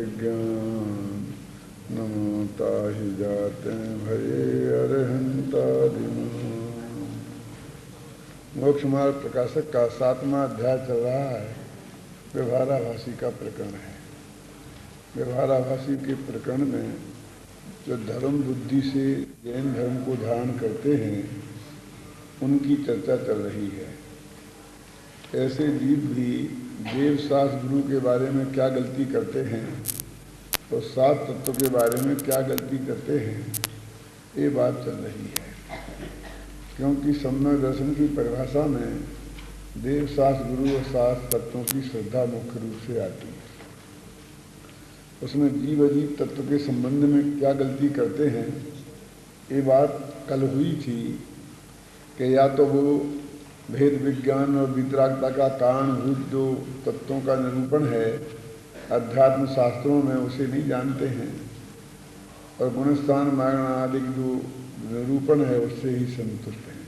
विज्ञान नमो ताहि जाते भये अरहंतादिमा। मोक्ष मार्ग प्रकाशक का 7वां अध्याय चल रहा है। व्यवहाराभासी का प्रकरण है। व्यवहाराभासी के प्रकरण में जो धर्म बुद्धि से जैन धर्म को धारण करते हैं उनकी चर्चा चल रही है। ऐसे जीव भी देव शास्त्र गुरु के बारे में क्या गलती करते हैं और 7 तत्व के बारे में क्या गलती करते हैं, ये बात चल रही है। क्योंकि सम्यक दर्शन की परिभाषा में देव शास्त्र गुरु और 7 तत्वों की श्रद्धा मुख्य रूप से आती है। उसमें जीव अजीव तत्व के संबंध में क्या गलती करते हैं, ये बात कल हुई थी कि या तो वो भेद विज्ञान और वितरागता का कारणभूत जो तत्वों का निरूपण है अध्यात्म शास्त्रों में उसे नहीं जानते हैं, और गुणस्थान मागण आदि जो निरूपण है उससे ही संतुष्ट हैं।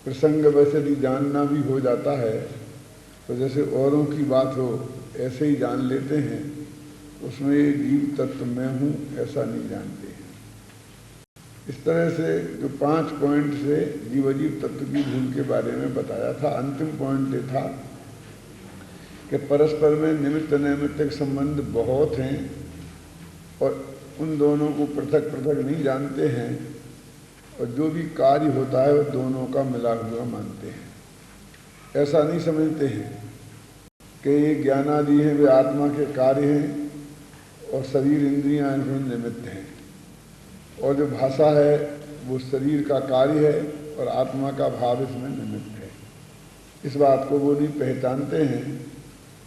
प्रसंग वैसे भी जानना भी हो जाता है तो जैसे औरों की बात हो ऐसे ही जान लेते हैं, उसमें जीव तत्व मैं हूँ ऐसा नहीं जानते हैं। इस तरह से जो 5 पॉइंट से जीव अजीव तत्व की भूल के बारे में बताया था, अंतिम पॉइंट ये था कि परस्पर में निमित्त नैमित्तिक संबंध बहुत हैं और उन दोनों को पृथक पृथक नहीं जानते हैं, और जो भी कार्य होता है वह दोनों का मिला हुआ मानते हैं। ऐसा नहीं समझते हैं कि ये ज्ञानादि हैं वे आत्मा के कार्य हैं और शरीर इंद्रियां इनमें निमित्त हैं, और जो भाषा है वो शरीर का कार्य है और आत्मा का भाव इसमें निमित्त है। इस बात को वो नहीं पहचानते हैं।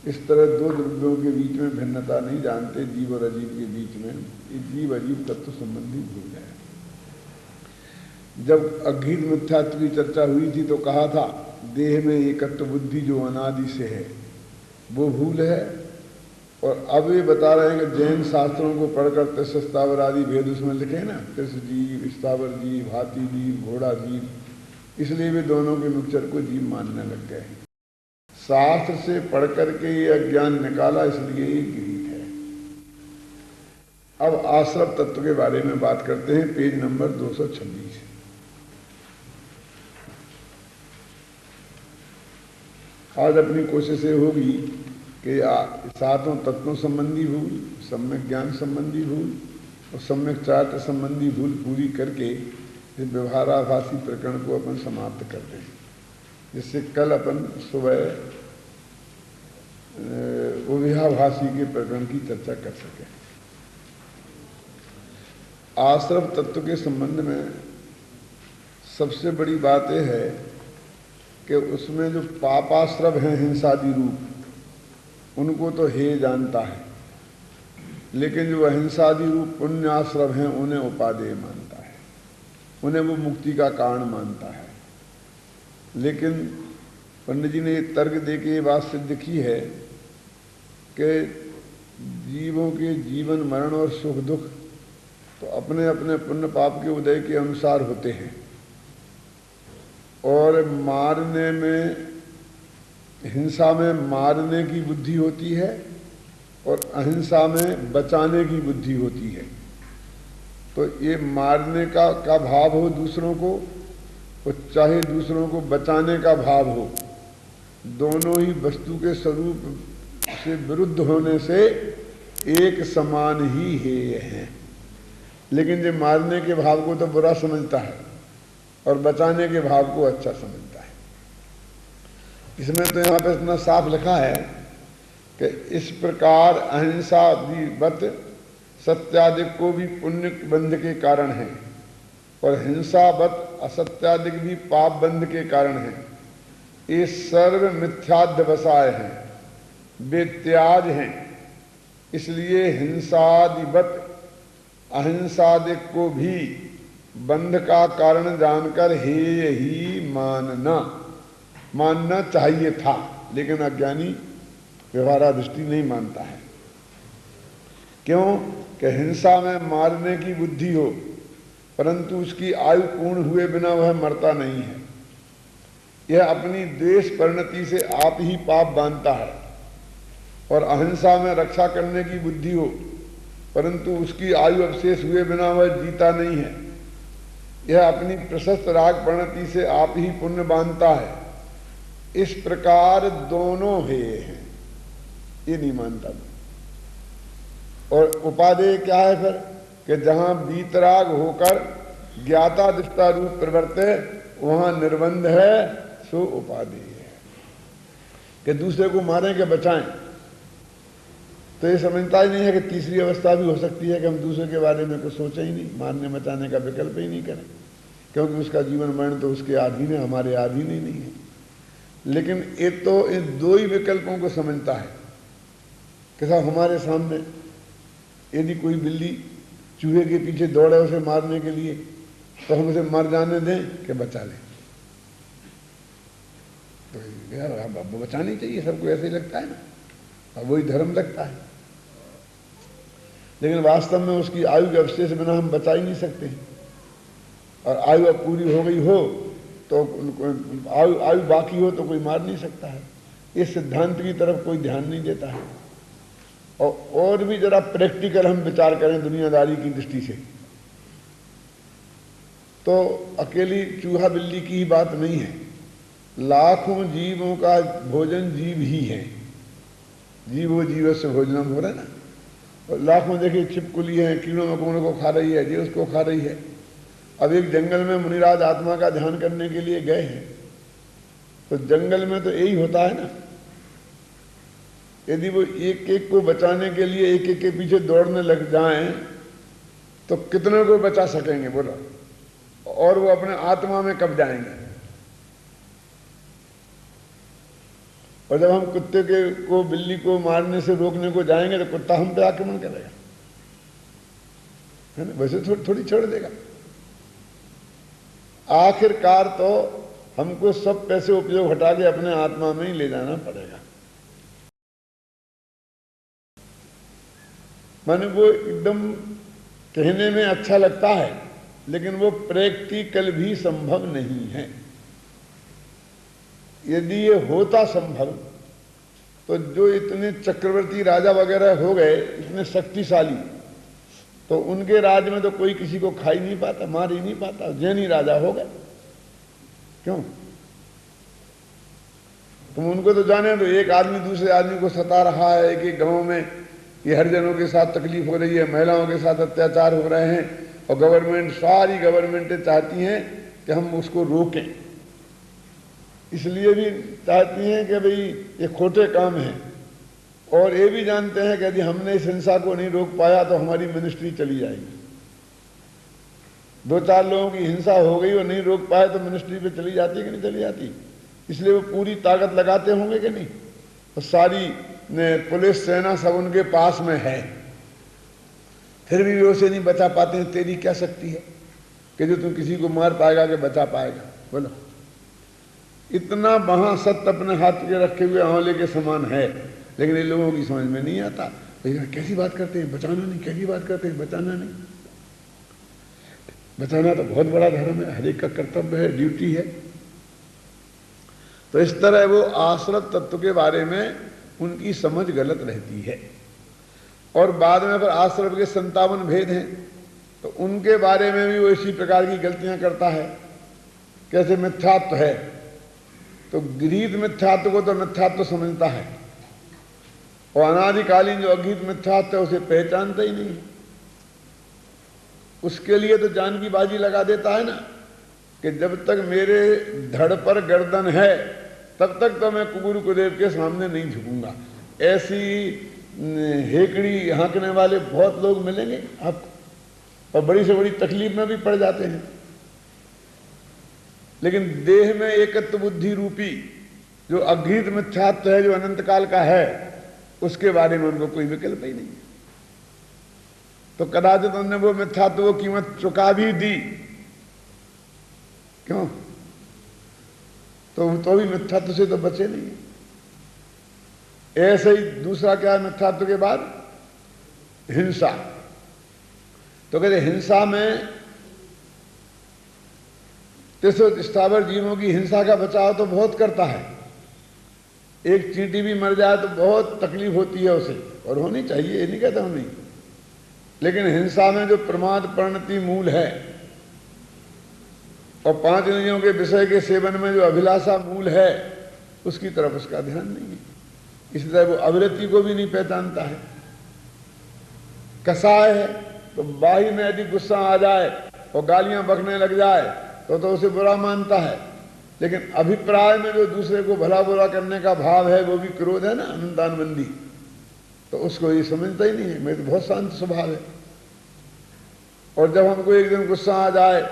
इस तरह 2 द्रव्यों के बीच में भिन्नता नहीं जानते, जीव और अजीव के बीच में। ये जीव अजीव तत्व संबंधी भूल है। जब अघीत मिथ्यात्व की चर्चा हुई थी तो कहा था देह में एकत्व बुद्धि जो अनादि से है वो भूल है, और अब ये बता रहे हैं कि जैन शास्त्रों को पढ़कर तिस स्थावर आदि भेद उसमें लिखे ना, तिस जीव, स्थावर जीव, हाथी जीव, घोड़ा जीव, इसलिए वे दोनों के मिक्सचर को जीव मानने लग गए हैं। शास्त्र से पढ़ करके ये अज्ञान निकाला, इसलिए ये गीत है। अब आश्रव तत्व के बारे में बात करते हैं, पेज नंबर 226। आज अपनी कोशिश ये होगी कि 7 तत्वों संबंधी भूल, सम्यक ज्ञान संबंधी भूल और सम्यक चार्ट संबंधी भूल पूरी करके इस व्यवहाराभासी प्रकरण को अपन समाप्त कर दें, जिससे कल अपन सुबह उभयाभासी के प्रकरण की चर्चा कर सकें। आश्रव तत्व के संबंध में सबसे बड़ी बात यह है कि उसमें जो पापाश्रव हैं हिंसादि रूप, उनको तो हे जानता है, लेकिन जो अहिंसादि रूप पुण्याश्रव हैं उन्हें उपादेय मानता है, उन्हें वो मुक्ति का कारण मानता है। लेकिन पंडित जी ने ये तर्क दे के ये बात सिद्ध की है कि जीवों के जीवन मरण और सुख दुख तो अपने अपने पुण्य पाप के उदय के अनुसार होते हैं, और मारने में, हिंसा में मारने की बुद्धि होती है और अहिंसा में बचाने की बुद्धि होती है। तो ये मारने का भाव हो दूसरों को, और चाहे दूसरों को बचाने का भाव हो, दोनों ही वस्तु के स्वरूप से विरुद्ध होने से एक समान ही हेय हैं। लेकिन जो मारने के भाव को तो बुरा समझता है और बचाने के भाव को अच्छा समझता है। इसमें तो यहाँ पे इतना साफ लिखा है कि इस प्रकार अहिंसादिवत सत्यादिक को भी पुण्य बंध के कारण है, और हिंसावत असत्यादिक भी पाप बंध के कारण है। ये सर्व मिथ्याध्यवसाय हैं, वे त्याज हैं। इसलिए हिंसादिवत अहिंसादिक को भी बंध का कारण जानकर हेय ही मानना चाहिए था, लेकिन अज्ञानी व्यवहारादृष्टि नहीं मानता है। क्यों कि हिंसा में मारने की बुद्धि हो, परंतु उसकी आयु पूर्ण हुए बिना वह मरता नहीं है। यह अपनी द्वेष परिणति से आप ही पाप बांधता है, और अहिंसा में रक्षा करने की बुद्धि हो, परंतु उसकी आयु अवशेष हुए बिना वह जीता नहीं है। यह अपनी प्रशस्त राग प्रणति से आप ही पुण्य बांधता है। इस प्रकार दोनों हेय हैं, ये नहीं मानता। और उपादेय क्या है फिर कि जहां बीतराग होकर ज्ञाता दृष्टा रूप प्रवर्ते वहां निर्बंध है, सो उपादेय है। कि दूसरे को मारें कि बचाएं, तो ये समझता ही नहीं है कि तीसरी अवस्था भी हो सकती है कि हम दूसरे के बारे में कुछ सोचें ही नहीं, मारने बचाने का विकल्प ही नहीं करें, क्योंकि उसका जीवन मरण तो उसके अधीन है, हमारे अधीन ही नहीं है। लेकिन ये तो इन दो ही विकल्पों को समझता है कि साहब हमारे सामने यदि कोई बिल्ली चूहे के पीछे दौड़े उसे मारने के लिए, तो हम उसे मर जाने दें कि बचा लें। तो यार अब बचानी चाहिए, सबको ऐसे ही लगता है ना, अब वही धर्म लगता है। लेकिन वास्तव में उसकी आयु के अवशेष बिना हम बचा ही नहीं सकते हैं। और आयु अब पूरी हो गई हो तो आयु बाकी हो तो कोई मार नहीं सकता है। इस सिद्धांत की तरफ कोई ध्यान नहीं देता है। और भी जरा प्रैक्टिकल हम विचार करें दुनियादारी की दृष्टि से, तो अकेली चूहा बिल्ली की ही बात नहीं है। लाखों जीवों का भोजन जीव ही है। जीवो जीव से भोजनम हो रहा है ना। और लाखों देखिए छिपकली हैं, कीड़ों मकोड़ों को खा रही है, जी उसको खा रही है। अब एक जंगल में मुनिराज आत्मा का ध्यान करने के लिए गए हैं, तो जंगल में तो यही होता है ना, यदि वो एक एक को बचाने के लिए एक एक के पीछे दौड़ने लग जाएं तो कितने को बचा सकेंगे बोलो, और वो अपने आत्मा में कब जाएंगे। और जब हम कुत्ते को बिल्ली को मारने से रोकने को जाएंगे तो कुत्ता हम पे आक्रमण करेगा, है ना, वैसे थोड़ी छोड़ देगा। आखिरकार तो हमको सब पैसे उपयोग हटा के अपने आत्मा में ही ले जाना पड़ेगा। माने वो एकदम कहने में अच्छा लगता है, लेकिन वो प्रैक्टिकल भी संभव नहीं है। यदि ये होता संभव तो जो इतने चक्रवर्ती राजा वगैरह हो गए, इतने शक्तिशाली, तो उनके राज में तो कोई किसी को खा ही नहीं पाता, मार ही नहीं पाता, जैन ही राजा हो गए। क्यों? तुम उनको तो जाने दो, एक आदमी दूसरे आदमी को सता रहा है, एक गांव में ये हरिजनों के साथ तकलीफ हो रही है, महिलाओं के साथ अत्याचार हो रहे हैं, और गवर्नमेंट, सारी गवर्नमेंटें चाहती हैं कि हम उसको रोकें। इसलिए भी चाहती हैं कि भाई ये खोटे काम हैं, और ये भी जानते हैं कि यदि हमने इस हिंसा को नहीं रोक पाया तो हमारी मिनिस्ट्री चली जाएगी। दो चार लोगों की हिंसा हो गई और नहीं रोक पाए तो मिनिस्ट्री पे चली जाती है कि नहीं चली जाती। इसलिए वो पूरी ताकत लगाते होंगे कि नहीं। और सारी पुलिस सेना सब उनके पास में है, फिर भी वो उसे नहीं बचा पाते हैं। तेरी क्या शक्ति है कि जो तुम किसी को मार पाएगा कि बचा पाएगा? बोलो, इतना महासत्य अपने हाथ के रखे हुए आंवले के समान है, लेकिन इन लोगों की समझ में नहीं आता। कैसी बात करते हैं, बचाना नहीं, कैसी बात करते हैं, बचाना नहीं। बचाना तो बहुत बड़ा धर्म है, हर एक का कर्तव्य है, ड्यूटी है। तो इस तरह वो आश्रत तत्व के बारे में उनकी समझ गलत रहती है। और बाद में फिर आश्रम के 57 भेद हैं, तो उनके बारे में भी वो इसी प्रकार की गलतियां करता है। कैसे मिथ्यात्व है, तो गृहीत मिथ्यात्व को तो मिथ्यात्व समझता है, और अनादिकालीन जो अगृहीत मिथ्यात्व है उसे पहचानता ही नहीं। उसके लिए तो जान की बाजी लगा देता है ना, कि जब तक मेरे धड़ पर गर्दन है तब तक तो मैं गुरु गुरुदेव के सामने नहीं झुकूंगा। ऐसी हेकड़ी हाँकने वाले बहुत लोग मिलेंगे आपको, और बड़ी से बड़ी तकलीफ में भी पड़ जाते हैं। लेकिन देह में एकत्व बुद्धि रूपी जो अगृहीत मिथ्यात्व है, जो अनंत काल का है, उसके बारे में उनको कोई विकल्प ही नहीं है। तो कदाचित उन्होंने वो मिथ्यात्व वो कीमत चुका भी दी। क्यों? तो भी मिथ्यात्व से तो बचे नहीं। ऐसे ही दूसरा क्या है मिथ्यात्व के बाद? हिंसा। तो कहते हिंसा में तिसरो स्थावर जीवों की हिंसा का बचाव तो बहुत करता है, एक चींटी भी मर जाए तो बहुत तकलीफ होती है उसे, और होनी चाहिए, ये नहीं कहता हूं नहीं, लेकिन हिंसा में जो प्रमाद परिणति मूल है और 5 इंद्रियों के विषय के सेवन में जो अभिलाषा मूल है, उसकी तरफ उसका ध्यान नहीं है। इसी तरह वो अविरति को भी नहीं पहचानता है। कसाय है तो बाही में यदि गुस्सा आ जाए और गालियां बकने लग जाए तो उसे बुरा मानता है, लेकिन अभिप्राय में जो दूसरे को भला बुरा करने का भाव है, वो भी क्रोध है ना, अनंतानबंदी, तो उसको ये समझता ही नहीं है। मेरे तो बहुत शांत स्वभाव है, और जब हमको एक दिन गुस्सा आ जाए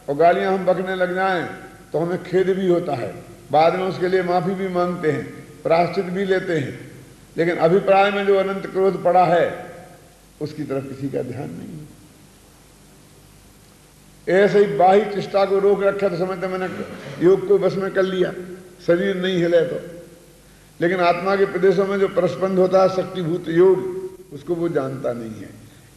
और गालियां हम बकने लग जाएं तो हमें खेद भी होता है, बाद में उसके लिए माफी भी मांगते हैं, प्रायश्चित भी लेते हैं, लेकिन अभिप्राय में जो अनंत क्रोध पड़ा है उसकी तरफ किसी का ध्यान नहीं है। ऐसे ही बाही चेष्टा को रोक रखा तो समझते मैंने योग को बस में कर लिया, शरीर नहीं हिले तो, लेकिन आत्मा के प्रदेशों में जो परस्पंद होता है शक्तिभूत योग, उसको वो जानता नहीं है।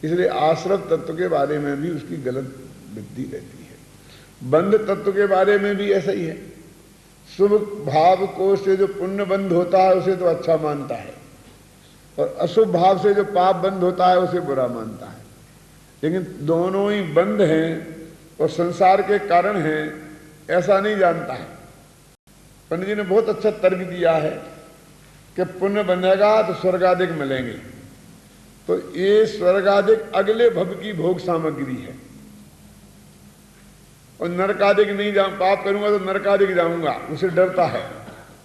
इसलिए आश्रव तत्व के बारे में भी उसकी गलत बुद्धि रहती है। बंध तत्व के बारे में भी ऐसा ही है। शुभ भाव को से जो पुण्य बंध होता है उसे तो अच्छा मानता है, और अशुभ भाव से जो पाप बंध होता है उसे बुरा मानता है। लेकिन दोनों ही बंध हैं और संसार के कारण हैं, ऐसा नहीं जानता है। पंडित जी ने बहुत अच्छा तर्क दिया है कि पुण्य बंधेगा तो स्वर्गाधिक मिलेंगे, तो ये स्वर्गाधिक अगले भव की भोग सामग्री है, और नरकादिक नहीं जाऊं, पाप करूंगा तो नरकादिक जाऊंगा, उसे डरता है।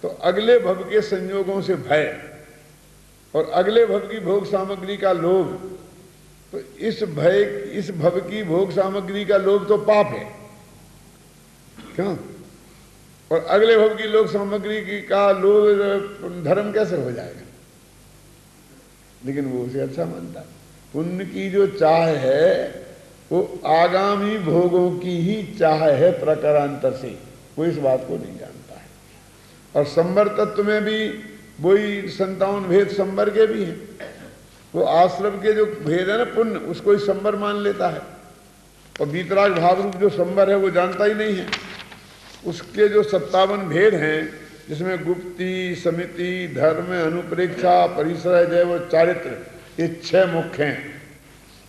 तो अगले भव के संयोगों से भय और अगले भव की भोग सामग्री का लोभ, तो इस भव की भोग सामग्री का लोभ तो पाप है, क्यों? और अगले भव की लोक सामग्री की का लोभ धर्म कैसे हो जाएगा? लेकिन वो उसे अच्छा मानता है। पुण्य की जो चाह है वो आगामी भोगों की ही चाह है प्रकारांतर से, वो इस बात को नहीं जानता है। और संवर तत्व में भी वही 57 भेद संवर के भी हैं। वो आश्रम के जो भेद है ना पुण्य, उसको ही संवर मान लेता है, और वीतराग भाव रूप जो संवर है वो जानता ही नहीं है। उसके जो 57 भेद हैं, जिसमें गुप्ति, समिति, धर्म, अनुप्रेक्षा, परिसर, जय व चारित्र, ये 6 मुख्य हैं।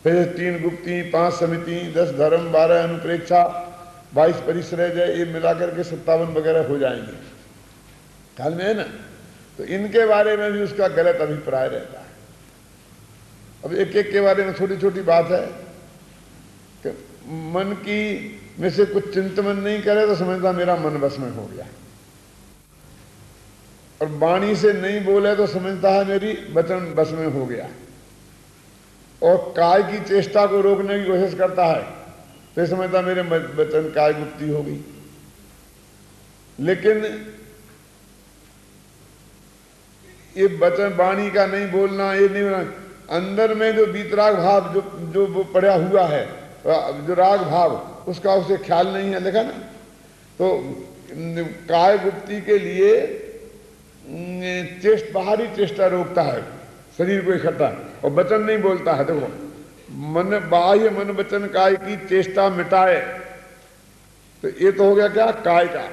फिर 3 गुप्ति, 5 समिति, 10 धर्म, 12 अनुप्रेक्षा, 22 परिसर, जय, ये मिलाकर के 57 वगैरह हो जाएंगे, ख्याल में है ना। तो इनके बारे में भी उसका गलत अभिप्राय रहता है। अब एक एक के बारे में छोटी छोटी बात है कि मन की में से कुछ चिंतन नहीं करे तो समझता मेरा मन बस में हो गया, और वाणी से नहीं बोले तो समझता है मेरी वचन बस में हो गया, और काय की चेष्टा को रोकने की कोशिश करता है तो समझता मेरे वचन काय गुप्ती हो गई। लेकिन ये वचन वाणी का नहीं बोलना, ये नहीं बोलना, अंदर में जो वीतराग भाव जो वो पड़ा हुआ है, जो राग भाव, उसका उसे ख्याल नहीं है, देखा ना। तो काय गुप्ती के लिए बाहरी चेष्टा रोकता है शरीर को इकट्ठा, और वचन नहीं बोलता है। देखो, मन बाह्य मन वचन काय की चेष्टा मिटाए, तो ये तो हो गया क्या, काय का।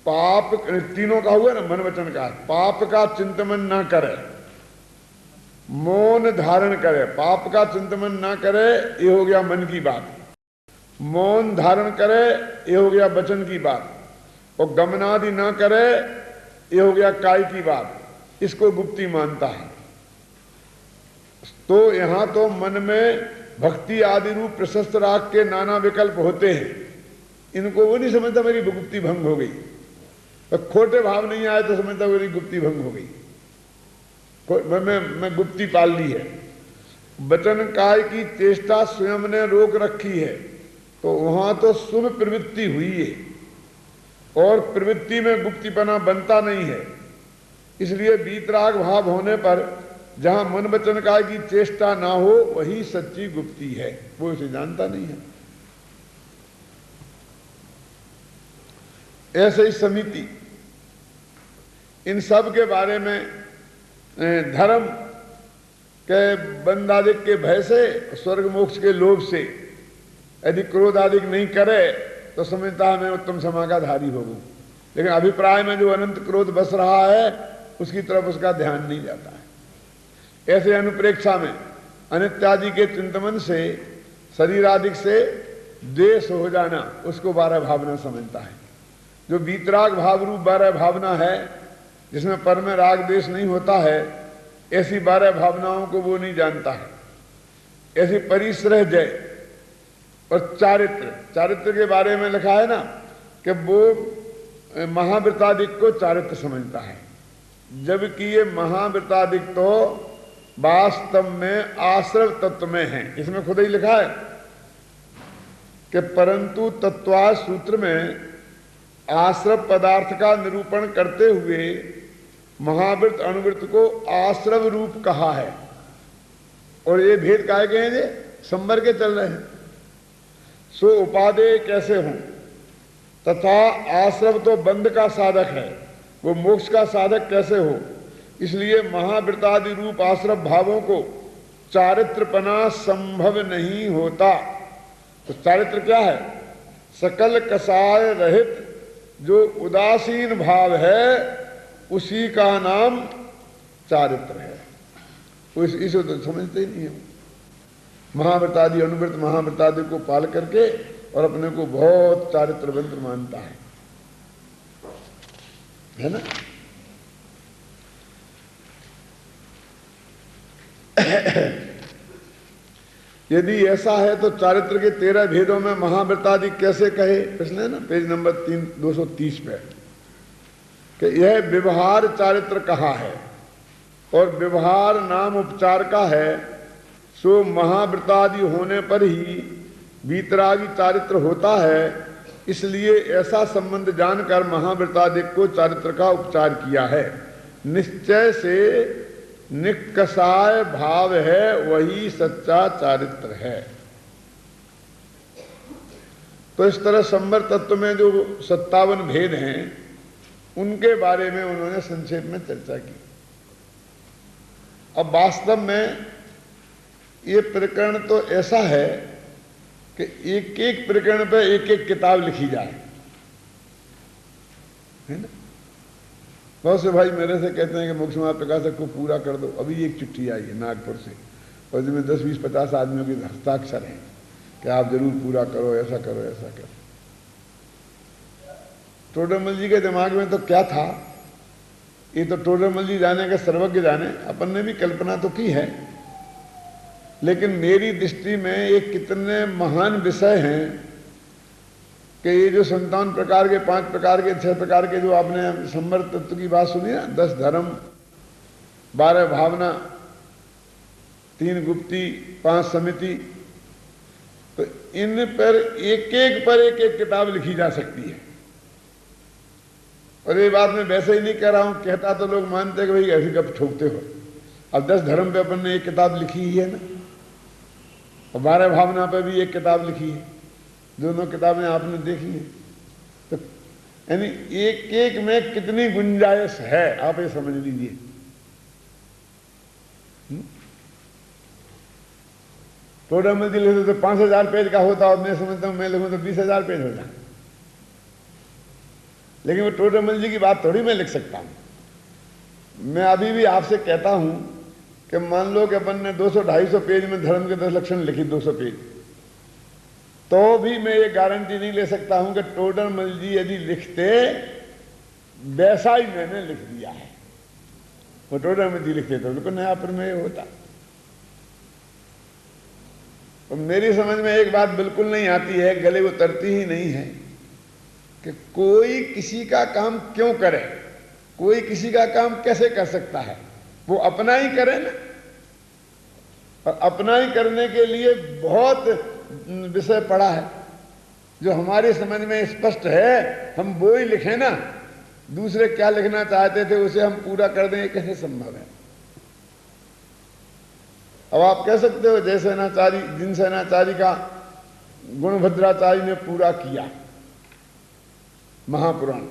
पाप तीनों का हुआ ना, मन वचन का। पाप का चिंतन ना करे, मौन धारण करे। पाप का चिंतन ना करे, ये हो गया मन की बात। मौन धारण करे, ये हो गया वचन की बात। और गमनादि ना करे, ये हो गया काय की बात। इसको गुप्ती मानता है। तो यहां तो मन में भक्ति आदि रूप प्रशस्त राग के नाना विकल्प होते हैं, इनको वो नहीं समझता मेरी गुप्ती भंग हो गई। तो खोटे भाव नहीं आए तो समझता मेरी गुप्ती भंग हो गई, मैं गुप्ती पाल ली है। वचन काय की चेष्टा स्वयं ने रोक रखी है, तो वहां तो शुभ प्रवृत्ति हुई है, और प्रवृत्ति में गुप्तीपना बनता नहीं है। इसलिए वीतराग भाव होने पर जहां मन वचन काय की चेष्टा ना हो, वही सच्ची गुप्ती है, वो इसे जानता नहीं है। ऐसे ही समिति, इन सब के बारे में धर्म के बंधादिक के भय से, स्वर्ग मोक्ष के लोभ से, यदि क्रोध आदि नहीं करे तो समझता है मैं उत्तम समागाधारी हो गूं। लेकिन अभिप्राय में जो अनंत क्रोध बस रहा है उसकी तरफ उसका ध्यान नहीं जाता है। ऐसे अनुप्रेक्षा में अनित्यादि के चिंतन से शरीर आदि से द्वेष हो जाना उसको 12 भावना समझता है। जो वीतराग भाव रूप 12 भावना है जिसमें पर में राग द्वेष नहीं होता है, ऐसी 12 भावनाओं को वो नहीं जानता है। ऐसी परिश्रह जय और चारित्र के बारे में लिखा है ना कि वो महावृतादिक को चारित्र समझता है, जबकि ये महावृतादिक तो वास्तव में आश्रव तत्व में है। इसमें खुद ही लिखा है कि परंतु तत्वा सूत्र में आश्रव पदार्थ का निरूपण करते हुए महावृत अणुवृत्त को आश्रव रूप कहा है। और ये भेद काहे गए हैं, संवर के चल रहे हैं। सो उपादेय कैसे हों तथा आश्रव तो बंध का साधक है, वो मोक्ष का साधक कैसे हो। इसलिए महावृतादि रूप आश्रव भावों को चारित्रपना संभव नहीं होता। तो चारित्र क्या है? सकल कसाय रहित जो उदासीन भाव है उसी का नाम चारित्र है। इसे तो समझते ही नहीं है। महावृतादि अनुवृत्त महावृतादि को पाल करके और अपने को बहुत चारित्रवंत मानता है ना। यदि ऐसा है तो चारित्र के 13 भेदों में महावृतादि कैसे कहे? प्रश्न है ना पेज नंबर 230 पे कि यह व्यवहार चारित्र कहा है और व्यवहार नाम उपचार का है, सो महावृतादि होने पर ही वीतरागी चारित्र होता है। इसलिए ऐसा संबंध जानकर महावृतादि को चारित्र का उपचार किया है। निश्चय से निकषाय भाव है वही सच्चा चारित्र है। तो इस तरह संवर तत्व में जो 57 भेद हैं उनके बारे में उन्होंने संक्षेप में चर्चा की। अब वास्तव में ये प्रकरण तो ऐसा है कि एक एक प्रकरण पे एक एक किताब लिखी जाए, है ना। बहुत से भाई मेरे से कहते हैं कि मोक्ष मार्ग प्रकाशक को पूरा कर दो। अभी एक चिट्ठी आई है नागपुर से और जिसमें 10, 20, 50 आदमियों के हस्ताक्षर हैं कि आप जरूर पूरा करो, ऐसा करो, ऐसा करो। टोडरमल जी के दिमाग में तो क्या था, ये तो टोडरमल जी जाने के सर्वज्ञ जाने, अपन ने भी कल्पना तो की है, लेकिन मेरी दृष्टि में ये कितने महान विषय हैं कि ये जो 57 प्रकार के, 5 प्रकार के, 6 प्रकार के जो आपने संवर तत्व की बात सुनी ना, 10 धर्म, 12 भावना, 3 गुप्ती, 5 समिति, तो इन पर एक एक किताब लिखी जा सकती है। और ये बात मैं वैसे ही नहीं कह रहा हूं, कहता तो लोग मानते कि भाई ऐसी गप ठोकते हो। अब 10 धर्म पे अपन ने एक किताब लिखी ही है ना, और 12 भावना पे भी एक किताब लिखी है, दोनों किताबें आपने देखी हैं। तो यानी एक एक में कितनी गुंजाइश है आप ये समझ लीजिए। टोडरमल जी लिखते तो 5000 पेज का होता और मैं समझता हूं मैं लिखूं तो 20,000 पेज हो जाए। लेकिन वो टोडरमल जी की बात थोड़ी मैं लिख सकता हूं। मैं अभी भी आपसे कहता हूं कि मान लो कि अपन ने 200-250 पेज में धर्म के 10 लक्षण लिखी, 200 पेज, तो भी मैं ये गारंटी नहीं ले सकता हूं कि टोडरमल जी यदि लिखते वैसा ही मैंने लिख दिया है। वो टोडरमल जी लिखते तो बिल्कुल नया प्रमेय होता। और मेरी समझ में एक बात बिल्कुल नहीं आती है, गले उतरती ही नहीं है कि कोई किसी का काम क्यों करे, कोई किसी का काम कैसे कर सकता है। वो अपना ही करे ना, और अपना ही करने के लिए बहुत विषय पड़ा है जो हमारी समझ में स्पष्ट है, हम वो ही लिखें ना। दूसरे क्या लिखना चाहते थे उसे हम पूरा कर दें, कैसे संभव है। अब आप कह सकते हो जय सेनाचारी, जिन सेनाचारी का गुणभद्राचार्य ने पूरा किया महापुराण,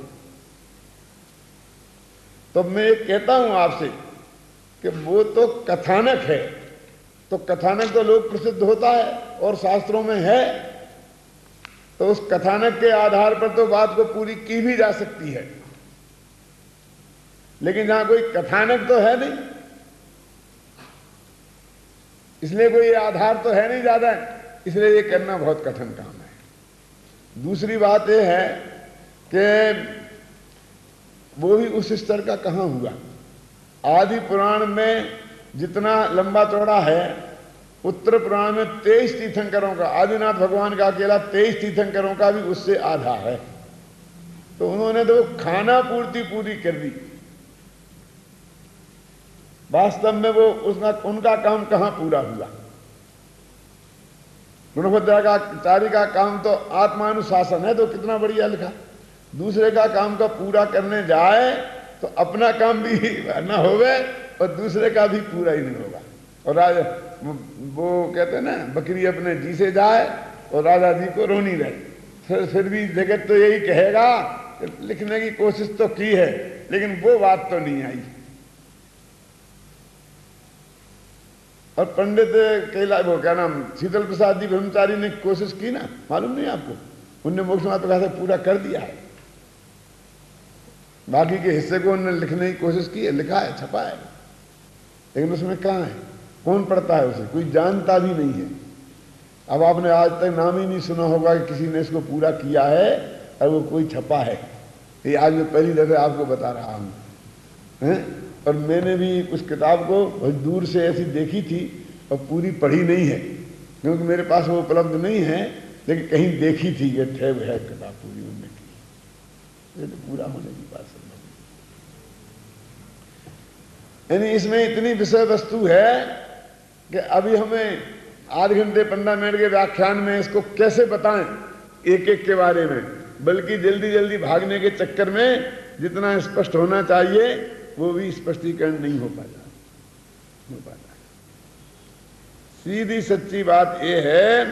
तो मैं ये कहता हूं आपसे कि वो तो कथानक है, तो कथानक तो लोक प्रसिद्ध होता है और शास्त्रों में है। तो उस कथानक के आधार पर तो बात को पूरी की भी जा सकती है, लेकिन जहां कोई कथानक तो है नहीं, इसलिए कोई आधार तो है नहीं ज्यादा, इसलिए ये करना बहुत कठिन काम है। दूसरी बात यह है कि वो भी उस स्तर का कहां हुआ। आदि पुराण में जितना लंबा चौड़ा है, उत्तर पुराण में 23 तीर्थंकरों का, आदिनाथ भगवान का अकेला 23 तीर्थंकरों का भी उससे आधा है। तो उन्होंने तो खाना पूर्ति पूरी कर दी, वास्तव में वो उनका काम कहां पूरा हुआ। गुणभद्राचार्य का काम तो आत्मानुशासन है, तो कितना बढ़िया लिखा। दूसरे का काम का पूरा करने जाए तो अपना काम भी ना होवे और दूसरे का भी पूरा ही नहीं होगा। और राजा वो कहते हैं ना, बकरी अपने जी से जाए और राजा जी को रोनी रहे। फिर भी जगत तो यही कहेगा कि लिखने की कोशिश तो की है, लेकिन वो बात तो नहीं आई। और पंडित कैलाश, वो क्या नाम, शीतल प्रसाद जी ब्रह्मचारी ने कोशिश की ना, मालूम नहीं आपको, उनने मोक्ष मार्ग प्रकाश पूरा कर दिया है। बाकी के हिस्से को उन्होंने लिखने की कोशिश की है, लिखा है, छपा है, लेकिन उसमें कहाँ है, कौन पढ़ता है उसे, कोई जानता भी नहीं है। अब आपने आज तक नाम ही नहीं सुना होगा कि किसी ने इसको पूरा किया है और वो कोई छपा है। ये आज मैं पहली दफे आपको बता रहा हूँ, हैं? और मैंने भी उस किताब को बहुत दूर से ऐसी देखी थी और पूरी पढ़ी नहीं है, क्योंकि मेरे पास वो उपलब्ध नहीं है, लेकिन कहीं देखी थी ये ठेब है किताब पूरी उनने की, तो पूरा होने की बात समझ। यानी इसमें इतनी विषय वस्तु है कि अभी हमें आध घंटे 15 मिनट के व्याख्यान में इसको कैसे बताएं एक एक के बारे में, बल्कि जल्दी जल्दी भागने के चक्कर में जितना स्पष्ट होना चाहिए वो भी स्पष्टीकरण नहीं हो पाता। सीधी सच्ची बात यह है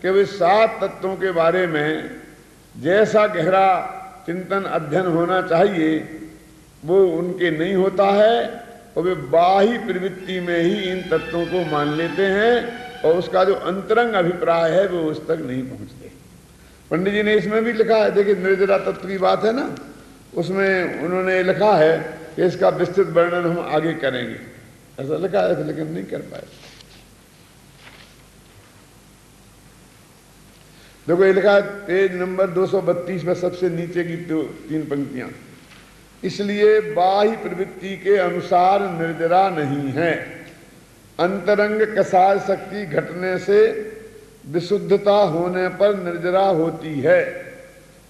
कि वे 7 तत्वों के बारे में जैसा गहरा चिंतन अध्ययन होना चाहिए वो उनके नहीं होता है, और वे बाह्य प्रवृत्ति में ही इन तत्वों को मान लेते हैं और उसका जो अंतरंग अभिप्राय है वो उस तक नहीं पहुंचते। पंडित जी ने इसमें भी लिखा है, देखिए निर्जरा तत्व की बात है ना, उसमें उन्होंने लिखा है कि इसका विस्तृत वर्णन हम आगे करेंगे, ऐसा लिखा है, लेकिन नहीं कर पाए। देखो ये लिखा है पेज नंबर 232 में सबसे नीचे की 3 पंक्तियां, इसलिए बाह्य प्रवृत्ति के अनुसार निर्जरा नहीं है। अंतरंग कसाय शक्ति घटने से विशुद्धता होने पर निर्जरा होती है,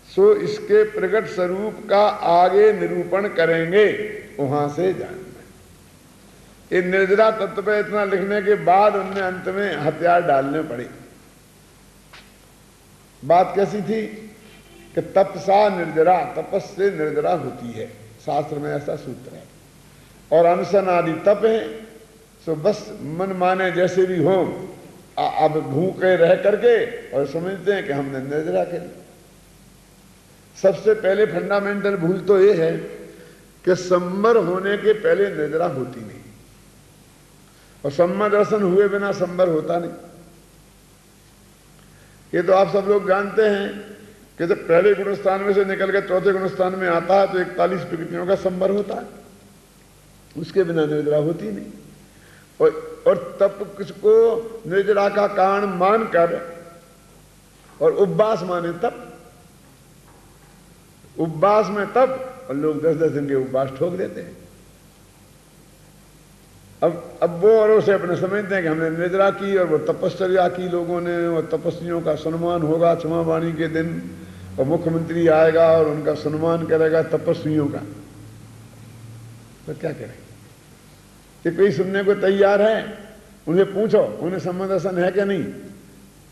सो इसके प्रकट स्वरूप का आगे निरूपण करेंगे, वहां से जानना। ये निर्जरा तत्व पे इतना लिखने के बाद उनने अंत में हथियार डालने पड़े। बात कैसी थी कि तपसा निर्जरा, तपस से निर्जरा होती है, शास्त्र में ऐसा सूत्र है। और अनशन आदि तप है, सो बस मन माने जैसे भी हो, अब भूखे रह करके और समझते हैं कि हमने निर्जरा कर ली। सबसे पहले फंडामेंटल भूल तो ये है कि संवर होने के पहले निर्जरा होती नहीं, और सम्मा दर्शन हुए बिना संवर होता नहीं। ये तो आप सब लोग जानते हैं कि जब पहले गुणस्थान में से निकल के चौथे गुणस्थान में आता है तो 41 प्रकृतियों का संवर होता है, उसके बिना निर्जरा होती नहीं। और तप किसको निर्जरा का कारण मानकर और उपवास माने तप, उपवास में तप, और लोग 10-10 दिन के उपवास ठोक देते हैं। अब वो और उसे अपने समझते हैं कि हमने निर्जरा की और वो तपश्चर्या की लोगों ने, और तपस्वियों का सम्मान होगा क्षमा वाणी के दिन, और मुख्यमंत्री आएगा और उनका सम्मान करेगा तपस्वियों का। तो क्या करें कि कोई सुनने को तैयार है? उन्हें पूछो उन्हें सम्मदर्शन है क्या नहीं,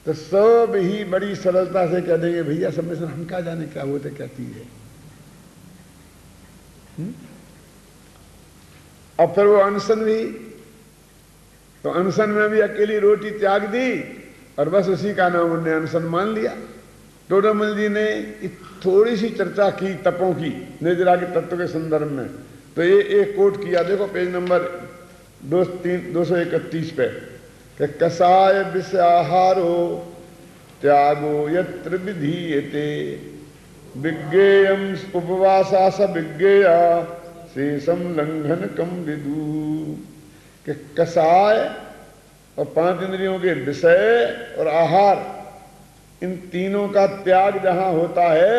तो सब ही बड़ी सरलता से कह देंगे भैया सम्मदर्शन हम क्या जाने क्या होते क्या चीज है। और फिर वो अनशन भी, तो अनशन में भी अकेली रोटी त्याग दी और बस उसी का नाम उन्होंने अनशन मान लिया। टोडरमल जी ने थोड़ी सी चर्चा की तपों की निर्जरा के तत्व के संदर्भ में, तो ये एक कोट किया, देखो पेज नंबर 231 पे कि कसाय विष आहारो त्यागो यत्र विधीयते विज्ञेयम उपवासा स विज्ञेया शेषम लंघन कम विदु। कि कसाय और 5 इंद्रियों के विषय और आहार, इन तीनों का त्याग जहां होता है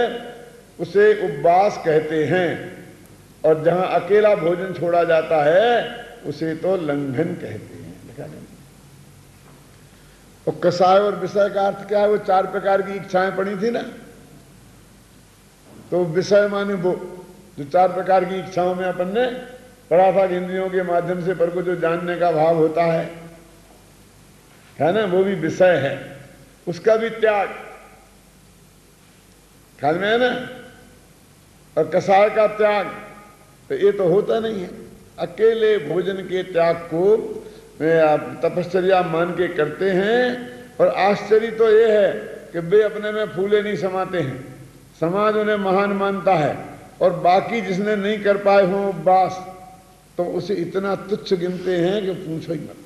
उसे उपवास कहते हैं, और जहां अकेला भोजन छोड़ा जाता है उसे तो लंघन कहते हैं। लिखा नहीं। और कसाय और विषय का अर्थ क्या है? वो 4 प्रकार की इच्छाएं पड़ी थी ना, तो विषय माने वो जो 4 प्रकार की इच्छाओं में अपन ने पढ़ा था कि इंद्रियों के माध्यम से पर को जो जानने का भाव होता है ना, वो भी विषय है, उसका भी त्याग ख्याल में है ना। और कसाय का त्याग तो ये तो होता नहीं है। अकेले भोजन के त्याग को आप तपश्चर्या मान के करते हैं, और आश्चर्य तो ये है कि वे अपने में फूले नहीं समाते हैं, समाज उन्हें महान मानता है, और बाकी जिसने नहीं कर पाए हों उपवास तो उसे इतना तुच्छ गिनते हैं कि पूछो ही मत।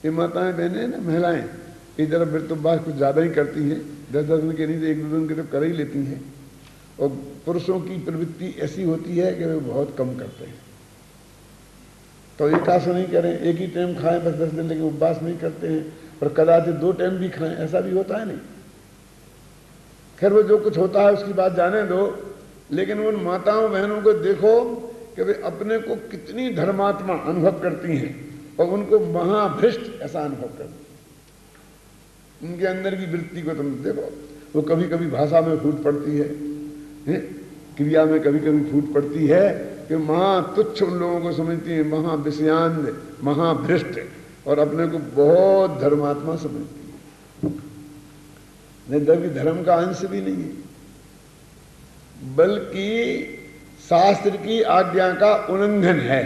ये माताएं बहनें ना, महिलाएं, इधर व्रत उपवास कुछ ज्यादा ही करती हैं, 10-10 दिन के नहीं तो 1-2 दिन के तो कर ही लेती हैं, और पुरुषों की प्रवृत्ति ऐसी होती है कि वे बहुत कम करते हैं। तो एक आस नहीं करें, एक ही टाइम खाएं बस 10 दिन, लेकिन उपवास नहीं करते हैं, और कदाचित 2 टाइम भी खाएं, ऐसा भी होता है नहीं। खैर वो जो कुछ होता है उसकी बात जाने दो, लेकिन उन माताओं बहनों को देखो कि वे अपने को कितनी धर्मात्मा अनुभव करती हैं, और उनको महाभ्रष्ट ऐसा अनुभव करती हैं। उनके अंदर की वृत्ति को तुम देखो, वो कभी कभी भाषा में फूट पड़ती है, क्रिया में कभी कभी फूट पड़ती है कि महातुच्छ उन लोगों को समझती है, महाविषयांध, महाभ्रष्ट, और अपने को बहुत धर्मात्मा समझती है। नहीं, जबकि धर्म का अंश भी नहीं है, बल्कि शास्त्र की आज्ञा का उल्लंघन है।